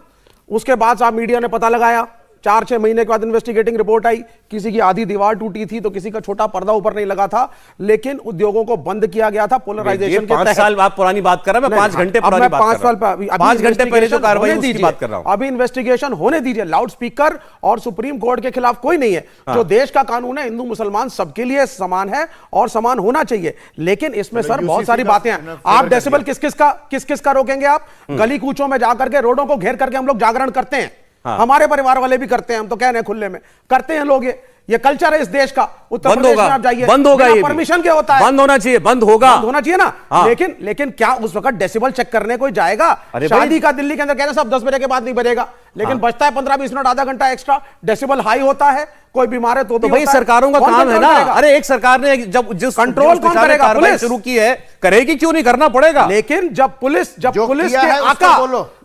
उसके बाद साहब मीडिया ने पता लगाया, 4-6 महीने के बाद इन्वेस्टिगेटिंग रिपोर्ट आई, किसी की आधी दीवार टूटी थी तो किसी का छोटा पर्दा ऊपर नहीं लगा था, लेकिन उद्योगों को बंद किया गया था पोलराइजेशन के तहत। 5 साल आप पुरानी बात कर रहे हैं, मैं 5 घंटे पुरानी बात कर रहा हूं। 5 घंटे पहले जो कार्रवाई हुई उसकी बात कर रहा हूं। अभी इन्वेस्टिगेशन होने दीजिए। लाउड स्पीकर और सुप्रीम कोर्ट के खिलाफ कोई नहीं है। जो देश का कानून है, हिंदू मुसलमान सबके लिए समान है और समान होना चाहिए। लेकिन इसमें सर बहुत सारी बातें हैं। आप डेसिबल किस किस का रोकेंगे? आप गली कूचों में जाकर के, रोडों को घेर करके हम लोग जागरण करते हैं। हमारे परिवार वाले भी करते हैं, हम तो कह रहे हैं खुले में करते हैं लोग। ये कल्चर है इस देश का। उत्तर प्रदेश में आप जाइए, बंद होगा, ये परमिशन क्या होता है? बंद होना चाहिए, बंद होना चाहिए ना। लेकिन क्या उस वक्त डेसिबल चेक करने कोई जाएगा? शादी का दिल्ली के अंदर कहते हैं सब 10 बजे के बाद नहीं बजेगा, लेकिन बजता है 15-20 मिनट, आधा घंटा एक्स्ट्रा, डेसिबल हाई होता है, कोई बीमार है तो भी भाई सरकारों का काम है ना। अरे एक सरकार ने जब जिस कंट्रोल कौन करेगा? पुलिस शुरू की है, करेगी क्यों नहीं? करना पड़ेगा। लेकिन जब पुलिस के आका,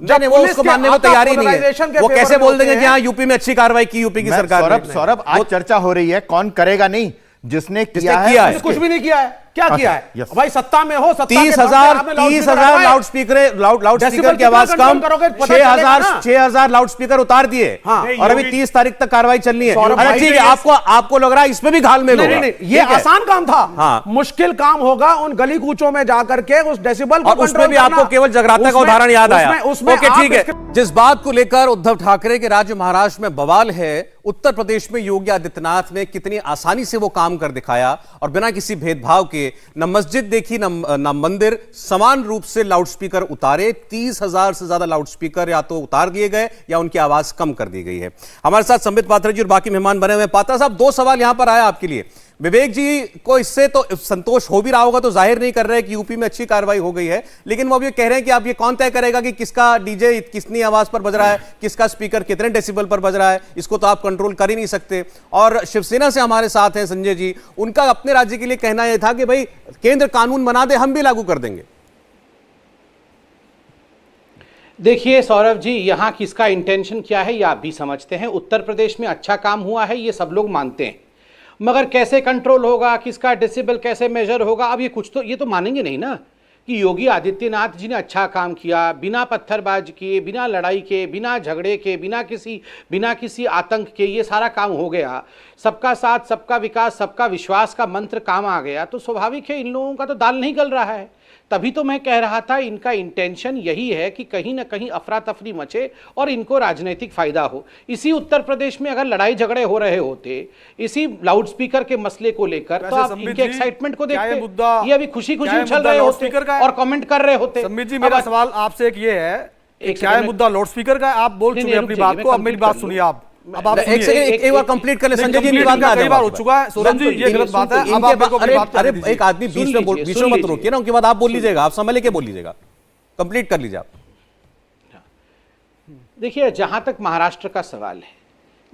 जब वो उसको मानने को तैयारी नहीं है, वो कैसे बोल देंगे कि हाँ यूपी में अच्छी कार्रवाई की यूपी की सरकार ने? सौरभ, आज चर्चा हो रही है कौन करेगा नहीं, जिसने किया है कुछ भी नहीं किया है। क्या किया है? yes. भाई सत्ता में हो, सत्ता के 30,000 लाउड स्पीकर की आवाज कम, 6,000 लाउड स्पीकर उतार दिए। हाँ। और अभी 30 तारीख तक कार्रवाई चलनी है। सौरभ अरे भाई ठीक है, आपको लग रहा है इसमें भी घालमेल होगा? नहीं, ये आसान काम था। हाँ। मुश्किल काम होगा उन गली कूचों में जाकर के उस डेसिबल को, उसमें भी आपको केवल जगराता का उदाहरण याद आया। उसमें ओके, ठीक है। जिस बात को लेकर उद्धव ठाकरे के राज्य महाराष्ट्र में बवाल है, उत्तर प्रदेश में योगी आदित्यनाथ ने कितनी आसानी से वो काम कर दिखाया और बिना किसी भेदभाव के न मस्जिद देखी न मंदिर, समान रूप से लाउडस्पीकर उतारे। 30,000 से ज्यादा लाउडस्पीकर या तो उतार दिए गए या उनकी आवाज कम कर दी गई है। हमारे साथ संबित पात्रा जी और बाकी मेहमान बने हुए हैं। पात्रा साहब, 2 सवाल यहां पर आया आपके लिए। विवेक जी को इससे तो संतोष हो भी रहा होगा, तो जाहिर नहीं कर रहे कि यूपी में अच्छी कार्रवाई हो गई है, लेकिन वो अब ये कह रहे हैं कि आप ये कौन तय करेगा कि किसका डीजे कितनी आवाज पर बज रहा है, किसका स्पीकर कितने डेसिबल पर बज रहा है, इसको तो आप कंट्रोल कर ही नहीं सकते। और शिवसेना से हमारे साथ हैं संजय जी, उनका अपने राज्य के लिए कहना यह था कि भाई केंद्र कानून बना दे, हम भी लागू कर देंगे। देखिए सौरभ जी, यहां किसका इंटेंशन क्या है ये आप भी समझते हैं। उत्तर प्रदेश में अच्छा काम हुआ है, ये सब लोग मानते हैं, मगर कैसे कंट्रोल होगा, किसका डेसिबल कैसे मेजर होगा, अब ये तो मानेंगे नहीं ना कि योगी आदित्यनाथ जी ने अच्छा काम किया, बिना पत्थरबाज किए, बिना लड़ाई के, बिना झगड़े के, बिना किसी आतंक के ये सारा काम हो गया। सबका साथ, सबका विकास, सबका विश्वास का मंत्र काम आ गया, तो स्वाभाविक है इन लोगों का तो दाल नहीं गल रहा है। तभी तो मैं कह रहा था इनका इंटेंशन यही है कि कहीं ना कहीं अफरा तफरी मचे और इनको राजनीतिक फायदा हो। इसी उत्तर प्रदेश में अगर लड़ाई झगड़े हो रहे होते इसी लाउडस्पीकर के मसले को लेकर, तो आप इनके एक्साइटमेंट को देखते, ये अभी खुशी खुशी उछल रहे होते और कमेंट कर रहे होते। संबित जी, मेरा सवाल आपसे एक ये है, क्या है मुद्दा लाउड स्पीकर का? आप बोल चुके अपनी बात को, अब मेरी बात सुनिए आप। अब आप एक सेकंड, एक बार कंप्लीट कर ले संजय जी, मेरी बात ना कई बार हो चुका है। सौरभ जी, ये गलत बात है। अब आप अरे एक आदमी बीच में मत रोकिए ना, उनके बाद आप बोल लीजिएगा, आप समझ लेके बोल लीजिएगा, कंप्लीट कर लीजिए आप। देखिए, जहां तक महाराष्ट्र का सवाल है,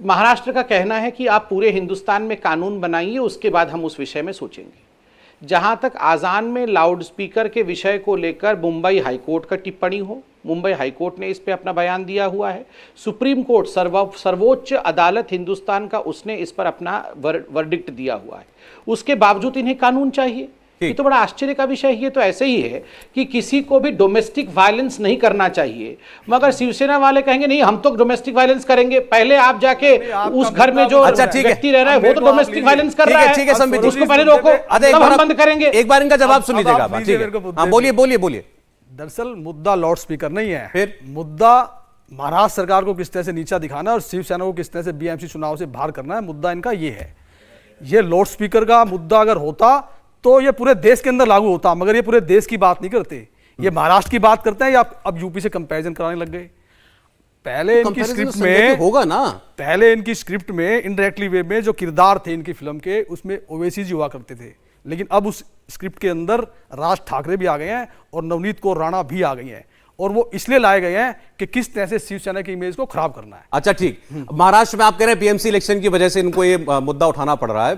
महाराष्ट्र का कहना है कि आप पूरे हिंदुस्तान में कानून बनाइए, उसके बाद हम उस विषय में सोचेंगे। जहां तक आजान में लाउड स्पीकर के विषय को लेकर मुंबई हाईकोर्ट का टिप्पणी हो, मुंबई हाईकोर्ट ने इस पे अपना बयान दिया हुआ है। सुप्रीम कोर्ट, सर्वोच्च अदालत हिंदुस्तान का, उसने इस पर अपना वर्डिक्ट दिया हुआ है। उसके बावजूद इन्हें कानून चाहिए, ये तो बड़ा आश्चर्य का विषय। ये तो ऐसे ही है कि किसी को भी डोमेस्टिक वायलेंस नहीं करना चाहिए, मगर शिवसेना वाले कहेंगे नहीं हम तो डोमेस्टिक वायलेंस करेंगे। पहले आप जाके उस घर में जो व्यक्ति रह रहा है वो तो डोमेस्टिक वायलेंस कर रहा है, ठीक है संबित जी, उसको पहले रोको, तब हम बंद करेंगे। एक बार इनका जवाब सुन लीजिएगा। हाँ, बोलिए। दरअसल मुद्दा लाउड स्पीकर नहीं है, फिर मुद्दा महाराष्ट्र सरकार को किस तरह से नीचा दिखाना और शिवसेना को किस तरह से बीएमसी चुनाव से बाहर करना है। मुद्दा इनका ये है। ये लाउड स्पीकर का मुद्दा अगर होता तो ये पूरे देश के अंदर लागू होता, मगर ये पूरे देश की बात नहीं करते, ये महाराष्ट्र की बात करते हैं या अब यूपी से कंपैरिजन कराने लग गए। पहले इनकी स्क्रिप्ट में होगा ना, पहले इनकी स्क्रिप्ट में इनडायरेक्टली वे में जो किरदार थे इनकी फिल्म के, उसमें ओवैसी जी हुआ करते थे, लेकिन अब उस स्क्रिप्ट के अंदर राज ठाकरे भी आ गए हैं और नवनीत कौर राणा भी आ गई हैं, और वो इसलिए लाए गए हैं कि किस तरह से शिवसेना की इमेज को खराब करना है। अच्छा ठीक, महाराष्ट्र में आप कह रहे हैं बीएमसी इलेक्शन की वजह से इनको ये मुद्दा उठाना पड़ रहा है,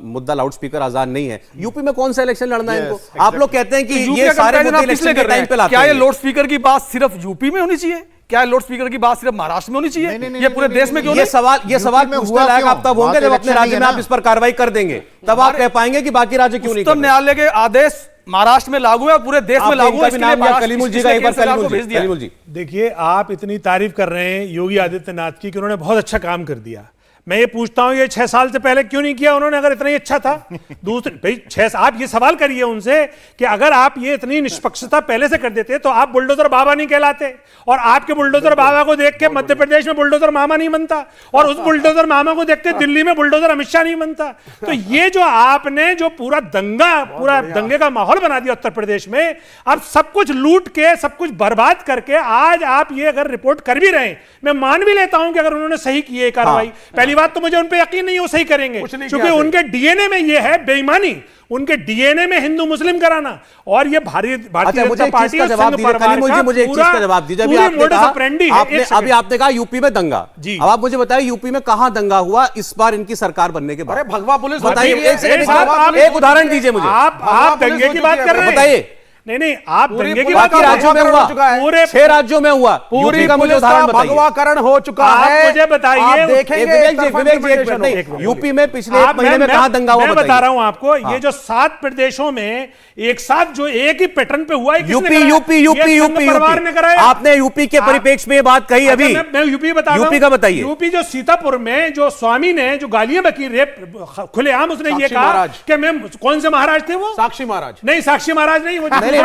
मुद्दा लाउड स्पीकर आजाद नहीं है। यूपी में कौन सा इलेक्शन लड़ना है इनको? आप लोग कहते हैं कि ये सारे मुद्दे इलेक्शन के टाइम पे लाते हैं। क्या ये लाउड स्पीकर की बात सिर्फ यूपी में होनी चाहिए? क्या लाउड स्पीकर की बात सिर्फ महाराष्ट्र में होनी चाहिए? ये पूरे देश में क्यों? ये सवाल पूछने लायक आप तब होंगे जब अपने राज्य में आप इस पर कार्रवाई कर देंगे, तब आप कह पाएंगे कि बाकी राज्य क्यों नहीं कर रहे। न्यायालय के आदेश महाराष्ट्र में लागू है, पूरे देश में लागू है। कलीमुल जी का एक बार कलीमुल जी, देखिए, आप इतनी तारीफ कर रहे हैं योगी आदित्यनाथ की कि उन्होंने बहुत अच्छा काम कर दिया। मैं ये पूछता हूं, ये 6 साल से पहले क्यों नहीं किया उन्होंने, अगर इतना ही अच्छा था? दूसरी भाई आप ये सवाल करिए उनसे कि अगर आप ये इतनी निष्पक्षता पहले से कर देते तो आप बुलडोजर बाबा नहीं कहलाते, और आपके बुलडोजर बाबा को देख के मध्य प्रदेश में बुलडोजर मामा नहीं बनता, और उस बुलडोजर मामा को देखते दिल्ली में बुलडोजर अमित शाह नहीं बनता। तो ये जो आपने जो पूरा दंगे का माहौल बना दिया उत्तर प्रदेश में, अब सब कुछ लूट के, सब कुछ बर्बाद करके आज आप ये अगर रिपोर्ट कर भी रहे हैं, मैं मान भी लेता हूं कि अगर उन्होंने सही की है कार्रवाई, पहली बात तो मुझे उन पे यकीन नहीं, वो सही करेंगे, क्योंकि उनके डीएनए में ये है बेईमानी, उनके डीएनए में हिंदू मुस्लिम कराना, और ये भारतीय जनता पार्टी और संघ परिवार का मुझे एक चीज का जवाब दीजिए। अभी आपने कहा यूपी में दंगा, अब आप मुझे बताइए यूपी में कहां दंगा हुआ इस बार इनकी सरकार बनने के बाद? भगवा पुलिस बताइए, एक उदाहरण दीजिए मुझे। आप दंगे की बात कर रहे हैं, बताइए नहीं नहीं, आप पूरी दंगे की पुलिस बात का कर रहे राज्यों में हैं। हुआ, चुका है। पूरे 6 राज्यों में हुआ। पूरी यूपी का मुझे पुलिस का उदाहरण बताइए। भगवाकरण हो चुका आप है। मुझे बताइए, आप विवेक देखेंगे विवेक जी, एक तरफा विवेक जी, एक implementation मिनट, होगी। यूपी में पिछले आप- एक महीने में कहां दंगा हुआ मैं बताइए। बता रहा हूं आपको, ये जो 7 प्रदेशों में एक साथ जो एक ही पैटर्न पे हुआ है, किसने यूपी कराया? यूपी ये यूपी संघ यूपी परिवार ने कराया। आपने यूपी के परिप्रेक्ष्य में ये बात कही अभी। अच्छा, मैं यूपी बता रहा हूं। यूपी का बताइए। यूपी जो सीतापुर में जो स्वामी ने जो गालियां बकी, रेप खुलेआम उसने ये साक्षी कहा महाराज। कि मैं, कौन से महाराज थे वो? साक्षी महाराज। नहीं, साक्षी महाराज नहीं, वो नहीं,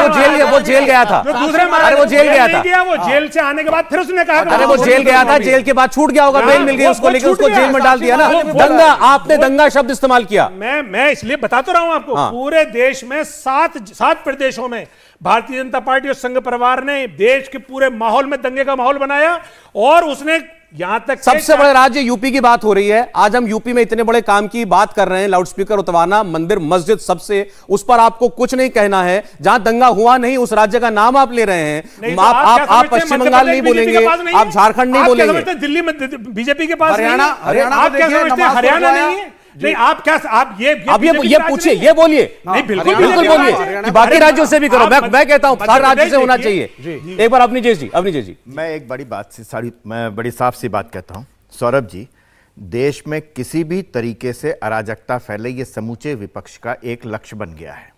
वो जेल गया था। जो दूसरे महाराज, अरे वो जेल गया नहीं था। गया, वो जेल से आने के बाद फिर उसने कहा अरे वो जेल गया था, जेल के बाद छूट गया होगा, बेल मिल गई उसको, लेकिन उसको जेल में डाल दिया ना। दंगा, आपने दंगा शब्द इस्तेमाल किया। मैं इसलिए बता तो रहा हूं आपको, हाँ। पूरे देश में 7 प्रदेशों में भारतीय जनता पार्टी और संघ परिवार ने देश के पूरे माहौल में दंगे का माहौल बनाया, और उसने यहां तक सबसे बड़े राज्य यूपी की बात हो रही है। आज हम यूपी में इतने बड़े काम की बात कर रहे हैं, लाउडस्पीकर उतरवाना, मंदिर मस्जिद, सबसे उस पर आपको कुछ नहीं कहना है। जहां दंगा हुआ नहीं उस राज्य का नाम आप ले रहे हैं। नहीं, तो आप पश्चिम बंगाल नहीं बोलेंगे, आप झारखंड नहीं बोलेंगे, दिल्ली में बीजेपी के पास हरियाणा, नहीं है। हरियाणा आप को क्या देखिए, समझते हैं नमाज हरियाणा पढ़वाया। नहीं है? नहीं, आप क्या, आप ये अब ये बीजेपी का राज पूछिए, नहीं? ये बोलिए। नहीं, बिल्कुल बिल्कुल बीजेपी बोलिए का राज है। कि बाकी राज्यों से भी करो। मैं कहता हूं मध्य हर राज्य प्रदेश से होना देखिए। चाहिए। एक बार अपनी जी। मैं एक बड़ी बात से मैं बड़ी साफ सी बात कहता हूं, सौरभ जी, देश में किसी भी तरीके से अराजकता फैले, ये समूचे विपक्ष का एक लक्ष्य बन गया है।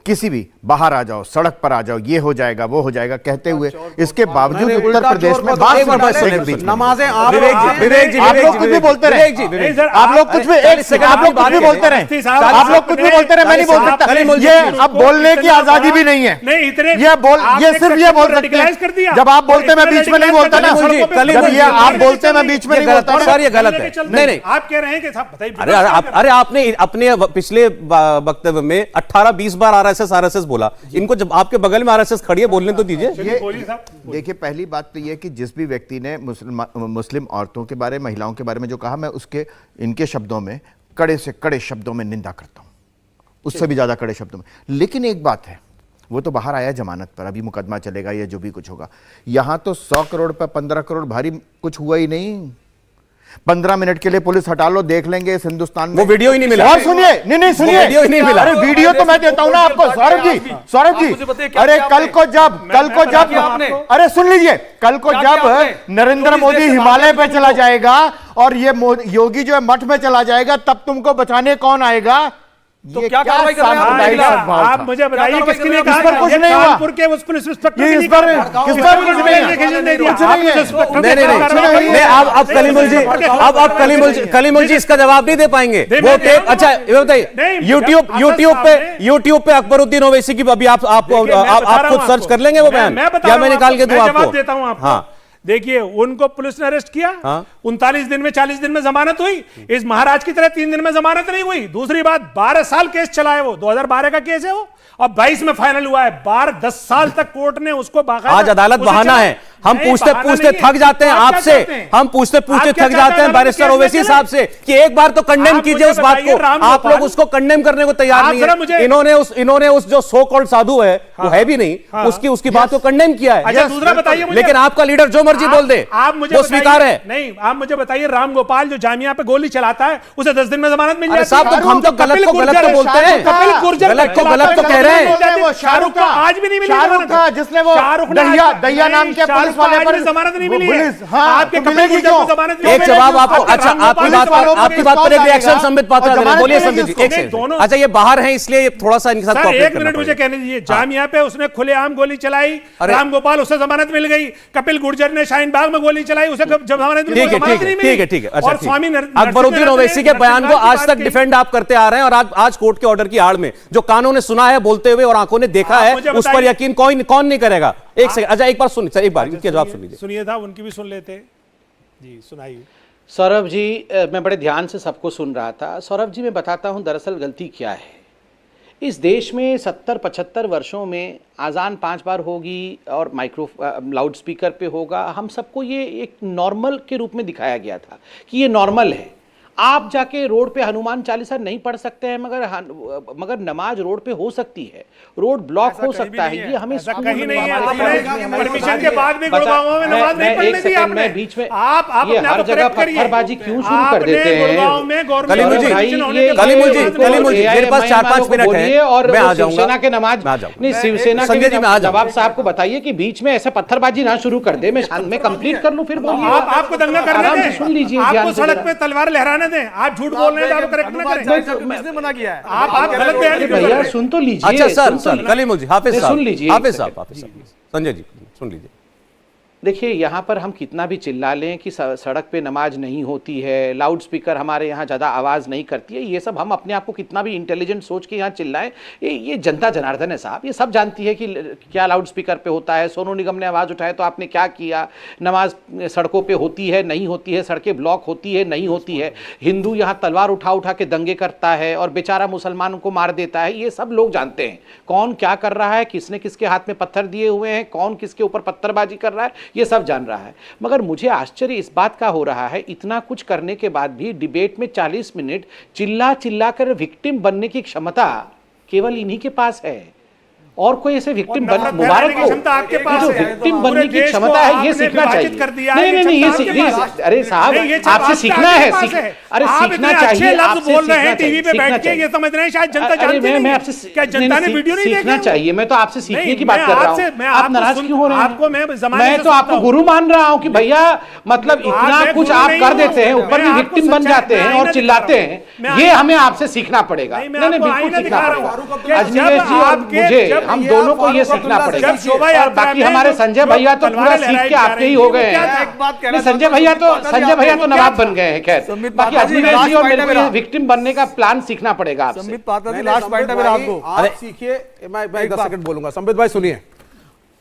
किसी भी बाहर आ जाओ, सड़क पर आ जाओ, ये हो जाएगा वो हो जाएगा कहते हुए, इसके बावजूद उत्तर प्रदेश में नमाजें आप विवेक जी, आप लोग कुछ भी बोलते रहे, नहीं सर, आप लोग कुछ भी एक सेकंड आप लोग कुछ भी बोलते रहे, आप लोग कुछ भी बोलते रहे, मैं नहीं बोल सकता। ये अब बोलने की आजादी भी नहीं है। नहीं, इतने ये सिर्फ ये बोल सकते हैं, जब आप बोलते मैं बीच में नहीं बोलता ना, जब ये आप बोलते मैं बीच में नहीं बोलता सर, ये गलत है। नहीं, आप कह रहे हैं कि साहब बताइए। अरे आपने अपने पिछले वक्तव्य में 18-20 बार आरएसएस बोला। इनको जब आपके बगल में आरएसएस खड़ी है, बोलने तो दीजिए। देखिए, पहली बात तो यह कि जिस भी व्यक्ति ने मुस्लिम औरतों के बारे, महिलाओं के बारे में जो कहा, मैं उसके इनके शब्दों में कड़े से कड़े शब्दों में निंदा करता हूं, उससे भी ज्यादा कड़े शब्दों में। लेकिन एक बात है, वो तो बाहर आया जमानत पर, अभी मुकदमा चलेगा या जो भी कुछ होगा। यहां तो 100 करोड़ पर 15 करोड़ भारी कुछ हुआ ही नहीं। 15 मिनट के लिए पुलिस हटा लो, देख लेंगे इस हिंदुस्तान में। वो वीडियो ही नहीं मिला। और सुनिए, नहीं सुनिए, वीडियो ही नहीं मिला। अरे वीडियो तो मैं देता हूं ना आपको, सौरभ जी। अरे कल को जब अरे सुन लीजिए, कल को जब नरेंद्र मोदी हिमालय पे चला जाएगा और ये योगी जो है मठ में चला जाएगा, तब तुमको बचाने कौन आएगा? तो क्या कार्रवाई कर रहे हैं आप मुझे बताइए, किसके लिए कहा? कुछ नहीं हुआ। कानपुर के उस पुलिस इंस्पेक्टर ये ने इस नहीं पर कहा। किस पर कुछ नहीं नहीं, है। नहीं, आप कलीमुल जी इसका जवाब नहीं दे पाएंगे। वो टेप, अच्छा ये बताइए, यूट्यूब पे अकबरुद्दीन ओवैसी की अभी आप खुद सर्च कर लेंगे वो बयान, क्या मैं निकाल के दूं आपको? जवाब देता हूं आपको। हाँ। देखिए, उनको पुलिस ने अरेस्ट किया, हाँ। 39 दिन में 40 दिन में जमानत हुई। इस महाराज की तरह 3 दिन में जमानत नहीं हुई। दूसरी बात, 12 साल केस चला है, वो 2012 का केस है वो, और 22 में फाइनल हुआ है। 10 साल तक कोर्ट ने उसको बाकायदा, आज अदालत बहाना है। हम पूछते पूछते थक जाते हैं आपसे, हम पूछते पूछते थक जाते हैं बैरिस्टर ओवैसी साहब से कि एक बार तो कंडेम कीजिए उस बात को। आप लोग उसको कंडेम करने को तैयार नहीं है। इन्होंने उस जो सो कॉल्ड साधु है, वो है भी नहीं, उसकी बात को कंडेम किया है। अच्छा, दूसरा बताइए मुझे, लेकिन आपका लीडर जो मर्जी बोल दे, आप मुझे वो स्वीकार है। नहीं, आप मुझे बताइए, राम गोपाल जो जामिया पे गोली चलाता है, उसे 10 दिन में जमानत मिल अरे जाती है। साहब, तो हम तो गलत को गलत तो बोलते हैं, कपिल गुर्जर गलत को गलत तो कह रहे हैं। शाहरुख को आज भी नहीं मिली शाहरुख का, जिसने वो दहिया नाम के पुलिस वाले पर जमानत नहीं मिली है। हाँ, आपके कपिल गुर्जर को जमानत एक जवाब आपको, अच्छा आपकी बात पर एक रिएक्शन संबित पात्रा दे रहे हैं। बोलिए संबित जी, एक सेकंड। अच्छा, ये बाहर हैं इसलिए ये थोड़ा सा इनके साथ सर, कॉपरेट एक करना मिनट मुझे पड़ेगा। कहने दीजिए। जामिया पे उसने खुलेआम गोली चलाई, राम गोपाल, उसे जमानत मिल गई। कपिल गुर्जर ने शाहीन बाग में गोली चलाई, उसे जब जमानत मिली, ठीक है। अच्छा, और स्वामी अकबरुद्दीन ओवैसी के बयान को आज तक डिफेंड आप करते आ रहे हैं, और आज कोर्ट के ऑर्डर की आड़ में जो कानों ने सुना है बोलते हुए और आंखों ने देखा है, उस पर यकीन कौन नहीं करेगा? एक सेकंड, अच्छा एक बार सुनिए सर, एक बार इनके जवाब सुन लीजिए। सुनिए था, उनकी भी सुन लेते जी, सुनाइए। सौरभ जी, मैं बड़े ध्यान से सबको सुन रहा था। सौरभ जी, मैं बताता हूं दरअसल गलती क्या है। इस देश में 70-75 वर्षों में आज़ान 5 बार होगी और लाउड स्पीकर पे होगा। हम सबको ये एक नॉर्मल के रूप में दिखाया गया था कि ये नॉर्मल है। आप जाके रोड पे हनुमान चालीसा नहीं पढ़ सकते हैं, मगर नमाज रोड पे हो सकती है, रोड ब्लॉक हो सकता है। ये हमें कहीं नहीं है। आपने परमिशन के बाद भी गुड़गांव में नमाज नहीं पढ़ने दी आपने। बीच में आप ये हर जगह पत्थरबाजी क्यों शुरू कर देते हैं? गुड़गांव में कलीमुल जी मेरे पास 4-5 मिनट है, और मैं आ जाऊंगा। शिवसेना के नमाज नहीं, शिवसेना संजय जी, मैं आ जाऊंगा। नवाब साहब को बताइए कि बीच में ऐसे पत्थरबाजी ना शुरू कर दे। मैं कंप्लीट कर लूं, फिर बोलिए। आपको दंगा करने आराम से दें, सुन लीजिए, आपको ध्यान से सड़क जरा। पे तलवार लहराने दें। आप झूठ बोल रहे हैं, आप करेक्ट ना करें। किसने मना किया है? आप गलत बयान क्यों कर रहे भैया हैं? सुन तो लीजिए। अच्छा सर, सुन तो लीजिए। कलीमुल जी, हाफिज सुन लीजिए, साहब, एक सेकंड। संजय जी सुन लीजिए। देखिए, यहाँ पर हम कितना भी चिल्ला लें कि सड़क पे नमाज नहीं होती है, लाउड स्पीकर हमारे यहाँ ज़्यादा आवाज़ नहीं करती है, ये सब हम अपने आप को कितना भी इंटेलिजेंट सोच के यहाँ चिल्लाएं, ये जनता जनार्दन है साहब, ये सब जानती है कि क्या लाउड स्पीकर पे होता है। सोनू निगम ने आवाज़ उठाया तो आपने क्या किया? नमाज सड़कों पे होती है, नहीं होती है, सड़कें ब्लॉक होती है, नहीं होती है, हिंदू यहाँ तलवार उठा उठा के दंगे करता है और बेचारा मुसलमानों को मार देता है, ये सब लोग जानते हैं। कौन क्या कर रहा है, किसने किसके हाथ में पत्थर दिए हुए हैं, कौन किसके ऊपर पत्थरबाजी कर रहा है, ये सब जान रहा है। मगर मुझे आश्चर्य इस बात का हो रहा है, इतना कुछ करने के बाद भी डिबेट में 40 मिनट चिल्ला चिल्ला कर विक्टिम बनने की क्षमता केवल इन्हीं के पास है। और कोई ऐसे विक्टिम बन, मुबारक हो, आपके पास जो है। विक्टिम बनने की क्षमता है, ये सीखना चाहिए। नहीं, अरे साहब, आपसे सीखना है। अरे सीखना चाहिए, आपसे बोल रहे हैं टीवी पे बैठ के, ये समझ रहे हैं शायद जनता जानती नहीं है। आपसे क्या जनता ने वीडियो नहीं देखी? सीखना चाहिए। मैं तो आपसे सीखने की बात कर रहा हूँ। आप नाराज क्यों हो रहे हैं? आपको मैं तो आपको गुरु मान रहा हूँ कि भैया, मतलब इतना कुछ आप कर देते हैं, ऊपर भी विक्टिम बन जाते हैं और चिल्लाते हैं, ये हमें आपसे सीखना पड़ेगा। नहीं, बिल्कुल सीखना पड़ेगा। अजनीश जी और मुझे, हम दोनों को ये सीखना पड़ेगा। और बाकी हमारे संजय भैया तो पूरा सीख के आपके ही हो गए हैं। संजय भैया तो नवाब बन गए हैं। खैर, बाकी अजनीश जी और मेरे को ये विक्टिम बनने का प्लान सीखना पड़ेगा आपसे। संबित पात्रा जी, लास्ट पॉइंट है मेरा आपको। आप सीखिए, मैं 10 सेकंड बोलूंगा। संबित भाई सुनिए,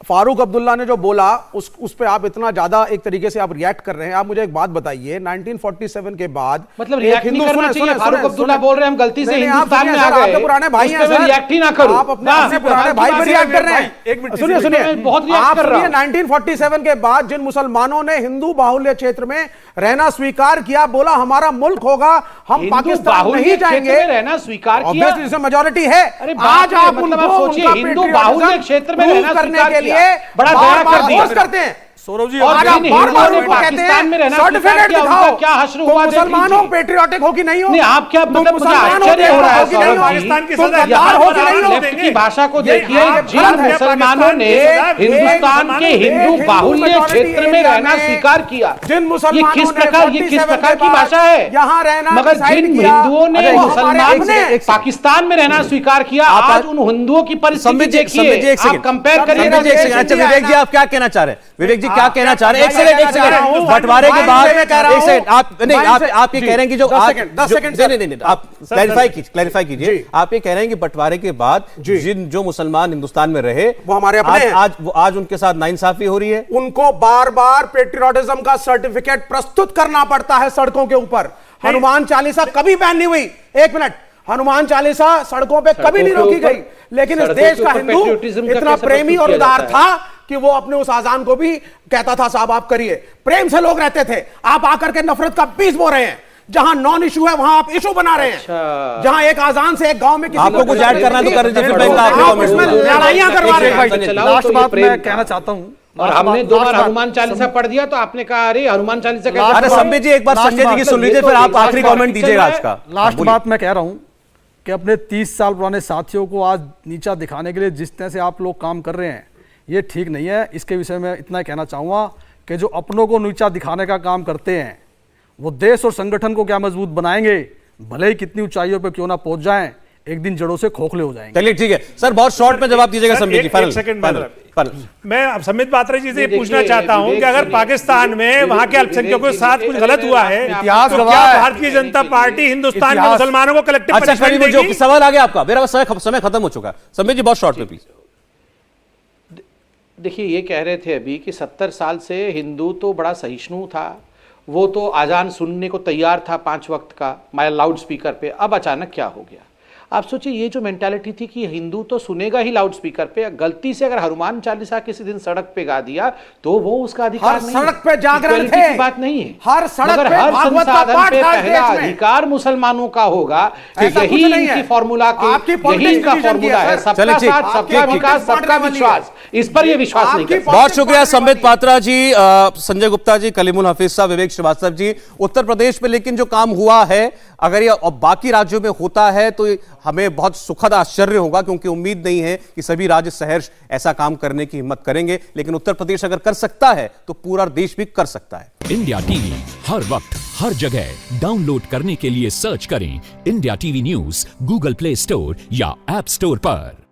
फारूक अब्दुल्ला ने जो बोला उस पे आप इतना ज्यादा एक तरीके से आप रिएक्ट कर रहे हैं। आप मुझे एक बात बताइए, 1947 के बाद मतलब रिएक्ट नहीं करना चाहिए। फारूक अब्दुल्ला बोल रहे हैं हम गलती से हिंदुस्तान में आ गए, आपके पुराने भाई हैं सर, रिएक्ट ही ना करो। आप अपने पुराने भाई पे रिएक्ट कर रहे हैं। सुनिए, बहुत रिएक्ट कर रहा हूं। 1947 के बाद जिन मुसलमानों ने हिंदू बाहुल्य क्षेत्र में रहना स्वीकार किया, बोला हमारा मुल्क होगा, हम पाकिस्तान नहीं जाएंगे, रहना स्वीकार किया, मेजोरिटी है। आज आप सोचिए, हिंदू बाहुल्य क्षेत्र में रहना करने के लिए बड़ा दया कर दिया करते हैं। सौरभ जी, और आज आप बार-बार उनको कहते हैं सर्टिफिकेट दिखाओ, क्या हश्र हुआ, मुसलमानों पेट्रियोटिक हो कि नहीं हो? नहीं, आप क्या मतलब मुसलमानों आश्चर्य हो रहा है कि नहीं हो? पाकिस्तान की तुम सजा गद्दार हो कि नहीं हो? लेफ्ट की भाषा को देखिए, जिन गलत है। मुसलमानों ने हिंदुस्तान के हिंदू बाहुल्य क्षेत्र में रहना स्वीकार किया, जिन ये मुसलमानों किस ने प्रकार की भाषा है? यहाँ रहना मगर डिसाइड जिन किया, हिंदुओं ने वो मुसलमान हमारे ने अपने पाकिस्तान में रहना स्वीकार किया, आज उन हिंदुओं की परिस्थिति देखिए, आप कंपेयर करिएगा। अच्छा विवेक जी, आप क्या कहना चाह रहे हैं? विवेक जी क्या कहना चाह रहे हैं? एक सेकंड बंटवारे के बाद एक सेकंड, आप नहीं, आप ये कह रहे हैं कि जो 10 सेकंड नहीं, आप क्लैरिफाई कीजिए। आप ये कह रहे हैं कि बंटवारे के बाद जो मुसलमान हिंदुस्तान में रहे, वो हमारे अपने हैं। आज उनके साथ नाइंसाफी हो रही है। उनको बार-बार पेट्रियोटिज्म का सर्टिफिकेट प्रस्तुत करना पड़ता है सड़कों के ऊपर। हनुमान चालीसा कभी बैन नहीं हुई। एक मिनट, हनुमान चालीसा सड़कों पे कभी नहीं रोकी गई, लेकिन इस देश का हिंदू इतना प्रेमी और उदार था कि वो अपने उस आजान को भी कहता था, साहब आप करिए। प्रेम से लोग रहते थे। आप आकर के नफरत का बीज बो रहे हैं। जहां नॉन इशू है वहां आप इशू बना रहे हैं। जहां एक आजान से एक गांव में किसी आपको कुछ ऐड करना तो कर दीजिए, फिर मैं आप उसमें लड़ाइयां करवा रहे हैं। लास्ट बात मैं कहना चाहता हूँ, और हमने 2 बार हनुमान चालीसा पढ़ दिया तो आपने कहा अरे हनुमान चालीसा कैसे? अरे संबित जी, एक बार संजय जी की सुन लीजिए, फिर आप आखिरी कमेंट दीजिएगा आज का। लास्ट बात मैं कह रहा हूँ कि अपने 30 साल पुराने साथियों को आज नीचा दिखाने के लिए जिस तरह से आप लोग काम कर रहे हैं, ये ठीक नहीं है। इसके विषय में इतना कहना चाहूँगा कि जो अपनों को नीचा दिखाने का काम करते हैं, वो देश और संगठन को क्या मजबूत बनाएंगे, भले ही कितनी ऊंचाइयों पे क्यों ना पहुंच जाएं, एक दिन जड़ों से खोखले हो जाएंगे। चलिए ठीक है सर, बहुत शॉर्ट में जवाब दीजिएगा संबित जी। मैं अब संबित पात्रा जी से पूछना चाहता हूं कि अगर पाकिस्तान में वहां के अल्पसंख्यकों के साथ कुछ गलत हुआ है, इतिहास तो गवाह क्या है। भारतीय जनता पार्टी हिंदुस्तान में मुसलमानों को कलेक्टिव अच्छा पनिशमेंट करीब देगी? सवाल आ गया आपका, मेरा समय खत्म हो चुका है। संबित जी बहुत शॉर्ट में प्लीज। देखिए, ये कह रहे थे अभी कि 70 साल से हिंदू तो बड़ा सहिष्णु था, वो तो आजान सुनने को तैयार था 5 वक्त का लाउड स्पीकर पे। अब अचानक क्या हो गया? आप सोचिए ये जो मेंटालिटी थी कि हिंदू तो सुनेगा ही लाउड स्पीकर पे, गलती से अगर हनुमान चालीसा किसी दिन सड़क पे गा दिया तो वो उसका अधिकार हर नहीं सड़क पे जागरण Equality थे। की बात नहीं है, हर सड़क मगर पे हर भागवत का संसाधन पाठ पे था इस पहला देश में। अधिकार मुसलमानों का होगा। तो ऐसा कुछ यही नहीं इनकी है। फॉर्मूला आपकी के, यही politics इनका division की फॉर्मूला है, है, सर। सबका चलिए, ठीक। साथ, सबका आपकी विकास, politics सबका वाली है। विश्वास, इस पर ये विश्वास नहीं आपकी करते। बहुत शुक्रिया संबित पात्रा जी, संजय गुप्ता जी, कलीमुल हफीज साहब, विवेक श्रीवास्तव जी। उत्तर प्रदेश में लेकिन जो काम हुआ है, अगर ये और बाकी राज्यों में होता है तो हमें बहुत सुखद आश्चर्य होगा, क्योंकि उम्मीद नहीं है कि सभी राज्य सहर्ष ऐसा काम करने की हिम्मत करेंगे। लेकिन उत्तर प्रदेश अगर कर सकता है तो पूरा देश भी कर सकता है। इंडिया टीवी हर वक्त हर जगह डाउनलोड करने के लिए सर्च करें India TV news Google play store या ऐप स्टोर पर।